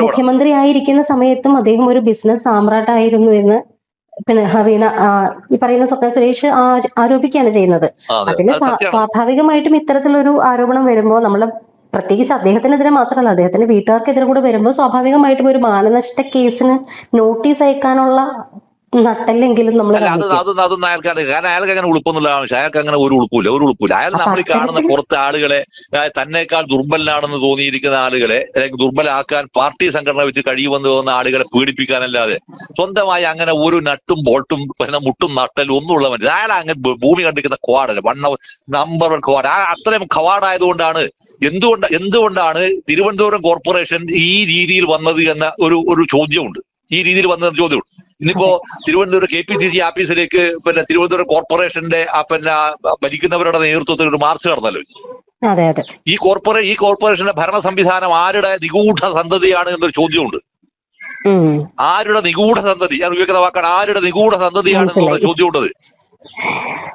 മുഖ്യമന്ത്രി ആയിരിക്കുന്ന സമയത്തും അദ്ദേഹം ഒരു ബിസിനസ് സാമ്രാട്ടായിരുന്നു എന്ന് വീണ ഈ പറയുന്ന സ്വപ്ന സുരേഷ് ആരോപിക്കുകയാണ് ചെയ്യുന്നത്. അതില് സ്വാഭാവികമായിട്ടും ഇത്തരത്തിലൊരു ആരോപണം വരുമ്പോൾ നമ്മള്, പ്രത്യേകിച്ച് അദ്ദേഹത്തിനെതിരെ മാത്രമല്ല അദ്ദേഹത്തിന്റെ വീട്ടുകാർക്കെതിരെ കൂടെ വരുമ്പോൾ സ്വാഭാവികമായിട്ടും ഒരു മാനനഷ്ട കേസിന് നോട്ടീസ് അയക്കാനുള്ള നട്ടല്ലെങ്കിലും നമ്മൾ അതൊന്നും അയാൾക്കാണ്. കാരണം അയാൾക്ക് അങ്ങനെ ഉളുപ്പൊന്നുള്ള ആവശ്യം, അയാൾക്ക് അങ്ങനെ ഒരു ഉളുപ്പില്ല. അയാൾ നമ്മൾ കാണുന്ന പുറത്തെ ആളുകളെ, തന്നെക്കാൾ ദുർബലനാണെന്ന് തോന്നിയിരിക്കുന്ന ആളുകളെ, അല്ലെങ്കിൽ ദുർബലാക്കാൻ പാർട്ടി സംഘടന വെച്ച് കഴിയുമെന്ന് തോന്നുന്ന ആളുകളെ പീഡിപ്പിക്കാനല്ലാതെ സ്വന്തമായി അങ്ങനെ ഒരു നട്ടും ബോൾട്ടും മുട്ടും നട്ടലും ഒന്നും ഉള്ള മനുഷ്യൻ അയാൾ അങ്ങനെ ഭൂമി കണ്ടിരിക്കുന്ന ക്വാഡല്ല, നമ്പർ 1 ക്വാഡ്. അത്രയും ക്വാഡായതുകൊണ്ടാണ് എന്തുകൊണ്ടാണ് തിരുവനന്തപുരം കോർപ്പറേഷൻ ഈ രീതിയിൽ വന്നത് എന്ന ഒരു ചോദ്യമുണ്ട്. ഇന്നിപ്പോ തിരുവനന്തപുരം KPCC ആഫീസിലേക്ക് തിരുവനന്തപുരം കോർപ്പറേഷന്റെ ഭരിക്കുന്നവരുടെ നേതൃത്വത്തിൽ ഒരു മാർച്ച് നടന്നല്ലോ. ഈ കോർപ്പറേഷന്റെ ഭരണ സംവിധാനം ആരുടെ നിഗൂഢ സന്തതിയാണ് എന്നൊരു ചോദ്യമുണ്ട്. ആരുടെ നിഗൂഢ സന്തതി, ഞാൻ ഉപയോഗിക്കുന്ന വാക്കാണ്, ആരുടെ നിഗൂഢ സന്തതിയാണെന്നുള്ള ചോദ്യമുണ്ടത്.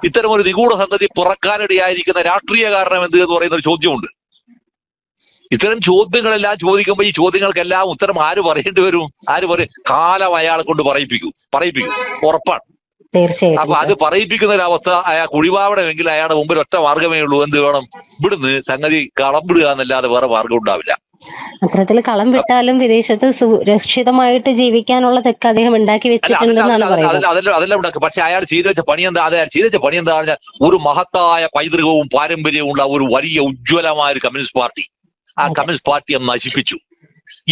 ഇത്തരം ഒരു നിഗൂഢ സന്തതി പിറക്കാനിടയായിരിക്കുന്ന രാഷ്ട്രീയ കാരണം എന്ത് എന്ന് പറയുന്ന ഒരു ചോദ്യമുണ്ട്. ഇത്തരം ചോദ്യങ്ങളെല്ലാം ചോദിക്കുമ്പോൾ ഈ ചോദ്യങ്ങൾക്കെല്ലാം ഉത്തരം ആര് പറയേണ്ടി വരും? കാലം അയാളെ കൊണ്ട് പറയിപ്പിക്കും, ഉറപ്പാണ്. അപ്പൊ അത് പറയിപ്പിക്കുന്ന ഒരവസ്ഥ അയാൾ ഒഴിവാവണമെങ്കിൽ അയാളുടെ മുമ്പിൽ ഒറ്റ മാർഗമേ ഉള്ളൂ. എന്ത് വേണം? ഇവിടുന്ന് സംഗതി കളം വിടുക എന്നല്ലാതെ വേറെ മാർഗം ഉണ്ടാവില്ല. അത്തരത്തിൽ കളം വിട്ടാലും വിദേശത്ത് സുരക്ഷിതമായിട്ട് ജീവിക്കാനുള്ള തെക്ക് അദ്ദേഹം ഉണ്ടാക്കി വെച്ചിട്ടുണ്ടെന്നാണ് പറയുന്നത്. അതെല്ലാം ഉണ്ടാക്കും. പക്ഷെ അയാൾ ചെയ്തു വെച്ച പണി എന്താ പറഞ്ഞാൽ ഒരു മഹത്തായ പൈതൃകവും പാരമ്പര്യവും ഉള്ള ഒരു വലിയ ഉജ്ജ്വലമായ ഒരു കമ്മ്യൂണിസ്റ്റ് പാർട്ടി, ആ കമ്മ്യൂണിസ്റ്റ് പാർട്ടിയെ നശിപ്പിച്ചു.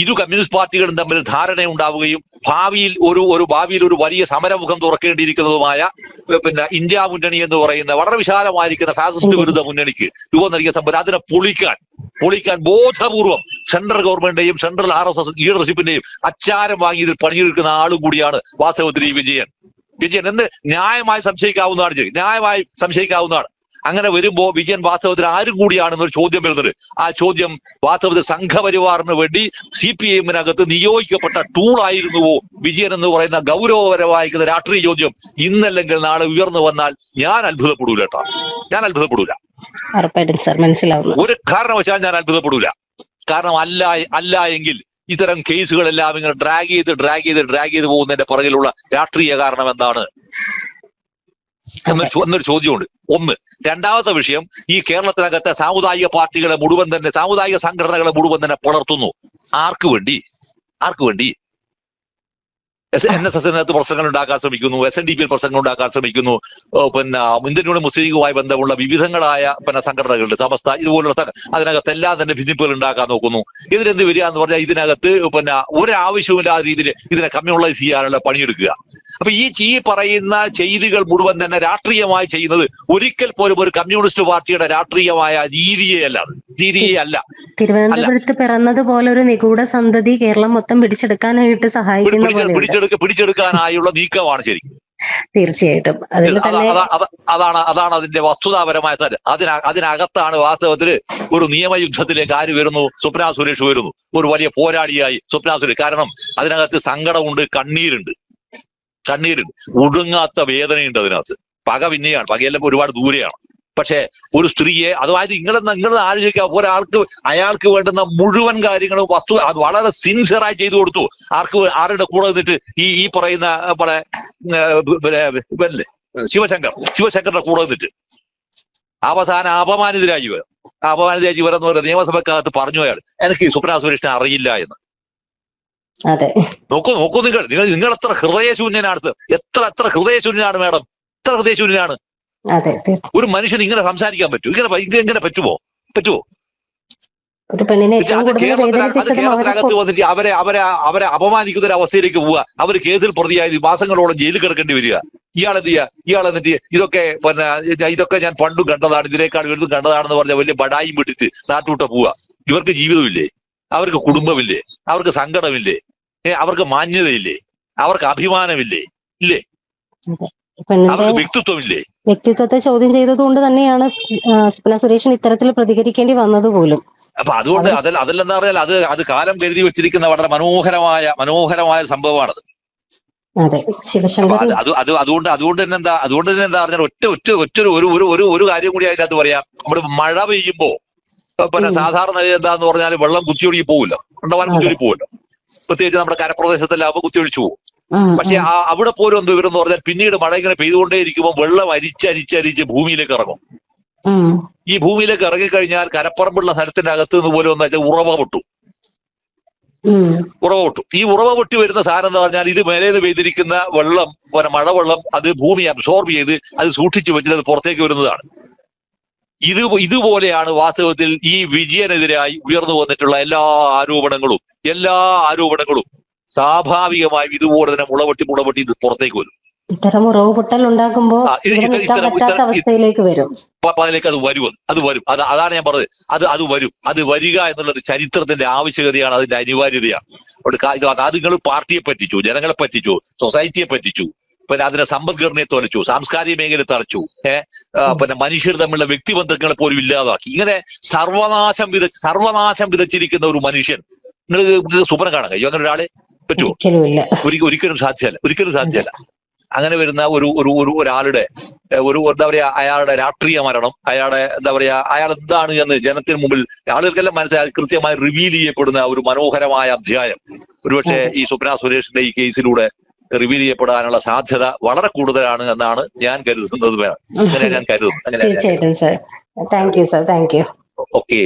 ഇരു കമ്മ്യൂണിസ്റ്റ് പാർട്ടികളും തമ്മിൽ ധാരണയുണ്ടാവുകയും ഭാവിയിൽ ഒരു വലിയ സമരമുഖം തുറക്കേണ്ടിയിരിക്കുന്നതുമായ ഇന്ത്യ മുന്നണി എന്ന് പറയുന്ന വളരെ വിശാലമായിരിക്കുന്ന ഫാസിസ്റ്റ് വിരുദ്ധ മുന്നണിക്ക് രൂപം നൽകിയ സംഭവം അതിനെ പൊളിക്കാൻ ബോധപൂർവം സെൻട്രൽ ഗവൺമെന്റിന്റെയും സെൻട്രൽ RSS ലീഡർഷിപ്പിന്റെയും അച്ചാരം വാങ്ങി ഇതിൽ പണിയെടുക്കുന്ന ആളും കൂടിയാണ് വാസ്തവത്തിൽ ഈ വിജയൻ എന്ന് ന്യായമായി സംശയിക്കാവുന്നതാണ്. അങ്ങനെ വരുമ്പോ വിജയൻ വാസ്തവത്തിൽ ആരും കൂടിയാണെന്നൊരു ചോദ്യം വരുന്നത്. ആ ചോദ്യം വാസ്തവത്തിൽ സംഘപരിവാറിന് വേണ്ടി CPM-നകത്ത് നിയോഗിക്കപ്പെട്ട ടൂളായിരുന്നുവോ വിജയൻ എന്ന് പറയുന്ന ഗൗരവപരമായിരിക്കുന്ന രാഷ്ട്രീയ ചോദ്യം ഇന്നല്ലെങ്കിൽ നാളെ ഉയർന്നു വന്നാൽ ഞാൻ അത്ഭുതപ്പെടൂല കേട്ടോ. ഉറപ്പായിട്ടും സാർ, മനസ്സിലാവുന്നു. ഒരു കാരണവശാൽ ഞാൻ അത്ഭുതപ്പെടൂല. കാരണം അല്ല എങ്കിൽ ഇത്തരം കേസുകളെല്ലാം ഇങ്ങനെ ഡ്രാഗ് ചെയ്ത് പോകുന്നതിന്റെ പുറകിലുള്ള രാഷ്ട്രീയ കാരണം എന്താണ് എന്നൊരു ചോദ്യമുണ്ട്. ഒന്ന്. രണ്ടാമത്തെ വിഷയം, ഈ കേരളത്തിനകത്തെ സാമുദായിക പാർട്ടികളെ മുഴുവൻ തന്നെ, സാമുദായിക സംഘടനകളെ മുഴുവൻ തന്നെ പിളർത്തുന്നു. ആർക്ക് വേണ്ടി? NSSനകത്ത് പ്രശ്നങ്ങൾ ഉണ്ടാക്കാൻ ശ്രമിക്കുന്നു, SNDP പ്രശ്നങ്ങൾ ഉണ്ടാക്കാൻ ശ്രമിക്കുന്നു, പിന്നെ ഇന്ത്യൻ യൂണിയൻ മുസ്ലിം ലീഗുമായി ബന്ധമുള്ള വിവിധങ്ങളായ സംഘടനകളുണ്ട്, സമസ്ത, ഇതുപോലുള്ള അതിനകത്തെല്ലാം തന്നെ ഭിന്നിപ്പുകൾ ഉണ്ടാക്കാൻ നോക്കുന്നു. ഇതിനെന്ത് വരിക എന്ന് പറഞ്ഞാൽ ഇതിനകത്ത് ഒരാവശ്യവുമില്ലാത്ത രീതിയിൽ ഇതിനെ കമ്മ്യൂണലൈസ് ചെയ്യാനുള്ള പണിയെടുക്കുക. അപ്പൊ ഈ പറയുന്ന ചെയ്തികൾ മുഴുവൻ തന്നെ രാഷ്ട്രീയമായി ചെയ്യുന്നത് ഒരിക്കൽ പോലും ഒരു കമ്മ്യൂണിസ്റ്റ് പാർട്ടിയുടെ രാഷ്ട്രീയമായ രീതിയെ അല്ല. തിരുവനന്തപുരത്ത് പിറന്നതുപോലെ ഒരു നിഗൂഢ സന്തതി കേരളം മൊത്തം പിടിച്ചെടുക്കാനായിട്ട് പിടിച്ചെടുക്കാനായുള്ള നീക്കമാണ് ശരിക്കും. തീർച്ചയായിട്ടും അതാണ് അതിന്റെ വസ്തുതാപരമായ സാധനം. അതിനകത്താണ് വാസ്തവത്തിൽ ഒരു നിയമയുദ്ധത്തിലേക്ക് ആര് വരുന്നു? സ്വപ്ന സുരേഷ് വരുന്നു, ഒരു വലിയ പോരാളിയായി സ്വപ്ന സുരേഷ്. കാരണം അതിനകത്ത് സങ്കടമുണ്ട്, കണ്ണീരുണ്ട്, ഒടുങ്ങാത്ത വേദനയുണ്ട് അതിനകത്ത്. പക പിന്നെയാണ്, പകയെല്ലാം ഒരുപാട് ദൂരെയാണ്. പക്ഷെ ഒരു സ്ത്രീയെ, അതായത് നിങ്ങൾ ആലോചിക്കുക, ഒരാൾക്ക് അയാൾക്ക് വേണ്ടുന്ന മുഴുവൻ കാര്യങ്ങളും അത് വളരെ സിൻസിയറായി ചെയ്തു കൊടുത്തു. ആരുടെ കൂടെ നിന്നിട്ട് ഈ പറയുന്ന ശിവശങ്കറിന്റെ കൂടെ നിന്നിട്ട് അവസാനം അപമാനിതരായി വരും എന്ന് പറയുന്നത് നിയമസഭക്കകത്ത് പറഞ്ഞു അയാൾ, എനിക്ക് സ്വപ്ന സുരേഷിനെ അറിയില്ല എന്ന്. നോക്കൂ നിങ്ങൾ എത്ര ഹൃദയശൂന്യനാണ്, എത്ര ഹൃദയശൂന്യനാണ് മാഡം, എത്ര ഹൃദയശൂന്യനാണ്. ഒരു മനുഷ്യന് ഇങ്ങനെ സംസാരിക്കാൻ പറ്റൂ? ഇങ്ങനെ പറ്റുമോ? കേരളത്തിനകത്ത് വന്നിട്ട് അവരെ അപമാനിക്കുന്ന ഒരു അവസ്ഥയിലേക്ക് പോവുക. അവർ കേസിൽ പ്രതിയായി മാസങ്ങളോളം ജയിലിൽ കിടക്കേണ്ടി വരിക. ഇയാളെന്നിട്ട് ഇതൊക്കെ ഞാൻ പണ്ടും കണ്ടതാണ്, ഇതിനേക്കാൾ വലുതും കണ്ടതാണെന്ന് പറഞ്ഞ വലിയ ബടായും വിട്ടിട്ട് നാട്ടുവിട്ട പോവുക. ഇവർക്ക് ജീവിതമില്ലേ? അവർക്ക് കുടുംബമില്ലേ? അവർക്ക് സങ്കടമില്ലേ? അവർക്ക് മാന്യതയില്ലേ? അവർക്ക് അഭിമാനമില്ലേ? ഇല്ലേ? അവർക്ക് വ്യക്തിത്വമില്ലേ? വ്യക്തിത്വത്തെ ചോദ്യം ചെയ്തതുകൊണ്ട് തന്നെയാണ് സ്വപ്ന സുരേഷിന് ഇത്തരത്തിൽ പ്രതികരിക്കേണ്ടി വന്നത് പോലും. അപ്പൊ അതുകൊണ്ട് അതെന്താ പറഞ്ഞാൽ അത് കാലം കരുതി വെച്ചിരിക്കുന്ന വളരെ മനോഹരമായ സംഭവമാണത്. അതുകൊണ്ട് തന്നെ എന്താ പറഞ്ഞാൽ ഒരു കാര്യം കൂടി അതിനകത്ത് പറയാം. നമ്മുടെ മഴ പെയ്യുമ്പോ സാധാരണ എന്താന്ന് പറഞ്ഞാൽ വെള്ളം കുത്തിയൊഴുകി പോകില്ല, ഉണ്ടാവാൻ കുത്തിയൊഴുകി പോകില്ല. പ്രത്യേകിച്ച് നമ്മുടെ കരപ്രദേശത്തെല്ലാം കുത്തിയൊഴിച്ചു പോകും. പക്ഷെ അവിടെ പോലും എന്ത് വിവരം എന്ന് പറഞ്ഞാൽ പിന്നീട് മഴ ഇങ്ങനെ പെയ്തുകൊണ്ടേ ഇരിക്കുമ്പോൾ വെള്ളം അരിച്ചരിച്ച് ഭൂമിയിലേക്ക് ഇറങ്ങും. ഈ ഭൂമിയിലേക്ക് ഇറങ്ങിക്കഴിഞ്ഞാൽ കരപ്പറമ്പുള്ള സ്ഥലത്തിന്റെ അകത്ത് നിന്ന് പോലും എന്താ വെച്ചാൽ ഉറവ പൊട്ടു. ഈ ഉറവ പൊട്ടി വരുന്ന സാധനം എന്ന് പറഞ്ഞാൽ ഇത് മേലേന്ന് പെയ്തിരിക്കുന്ന വെള്ളം, മഴവെള്ളം, അത് ഭൂമി അബ്സോർബ് ചെയ്ത് അത് സൂക്ഷിച്ചു വെച്ചിട്ട് അത് പുറത്തേക്ക് വരുന്നതാണ്. ഇതുപോലെയാണ് വാസ്തവത്തിൽ ഈ വിജയനെതിരായി ഉയർന്നു വന്നിട്ടുള്ള എല്ലാ ആരോപണങ്ങളും സ്വാഭാവികമായും ഇതുപോലെ തന്നെ മുളപൊട്ടി ഇത് പുറത്തേക്ക് വരും. ഇത്തരം ഉറവ് പൊട്ടൽ ഉണ്ടാകുമ്പോൾ അവസ്ഥയിലേക്ക് വരും. അത് വരും. അതാണ് ഞാൻ പറഞ്ഞത്. അത് വരിക എന്നുള്ളത് ചരിത്രത്തിന്റെ ആവശ്യകതയാണ്, അതിന്റെ അനിവാര്യതയാണ്. അത് നിങ്ങൾ പാർട്ടിയെ പറ്റിച്ചു, ജനങ്ങളെ പറ്റിച്ചു, സൊസൈറ്റിയെ പറ്റിച്ചു, പിന്നെ അതിന്റെ സമ്പദ്ഘടനയെ തുലച്ചു, സാംസ്കാരിക മേഖലയെ തളച്ചു, പിന്നെ മനുഷ്യർ തമ്മിലുള്ള വ്യക്തിബന്ധങ്ങളെ പോലും ഇല്ലാതാക്കി. ഇങ്ങനെ സർവനാശം വിതച്ചിരിക്കുന്ന ഒരു മനുഷ്യൻ നിങ്ങൾക്ക് സ്വപ്നം കാണാൻ കഴിയും? അങ്ങനെ ഒരാളെ പറ്റുമോ? ഒരിക്കലും സാധ്യമല്ല. അങ്ങനെ വരുന്ന ഒരാളുടെ എന്താ പറയാ, അയാളുടെ രാഷ്ട്രീയ മരണം, അയാൾ എന്താണ് എന്ന് ജനത്തിന് മുമ്പിൽ ആളുകൾക്കെല്ലാം മനസ്സിലാക്കി കൃത്യമായി റിവീൽ ചെയ്യപ്പെടുന്ന ഒരു മനോഹരമായ അധ്യായം ഒരുപക്ഷെ ഈ സ്വപ്ന സുരേഷിന്റെ ഈ കേസിലൂടെ റിവീൽ ചെയ്യപ്പെടാനുള്ള സാധ്യത വളരെ കൂടുതലാണ് എന്നാണ് ഞാൻ കരുതുന്നത്. തീർച്ചയായിട്ടും സർ. Thank you. ഓക്കെ.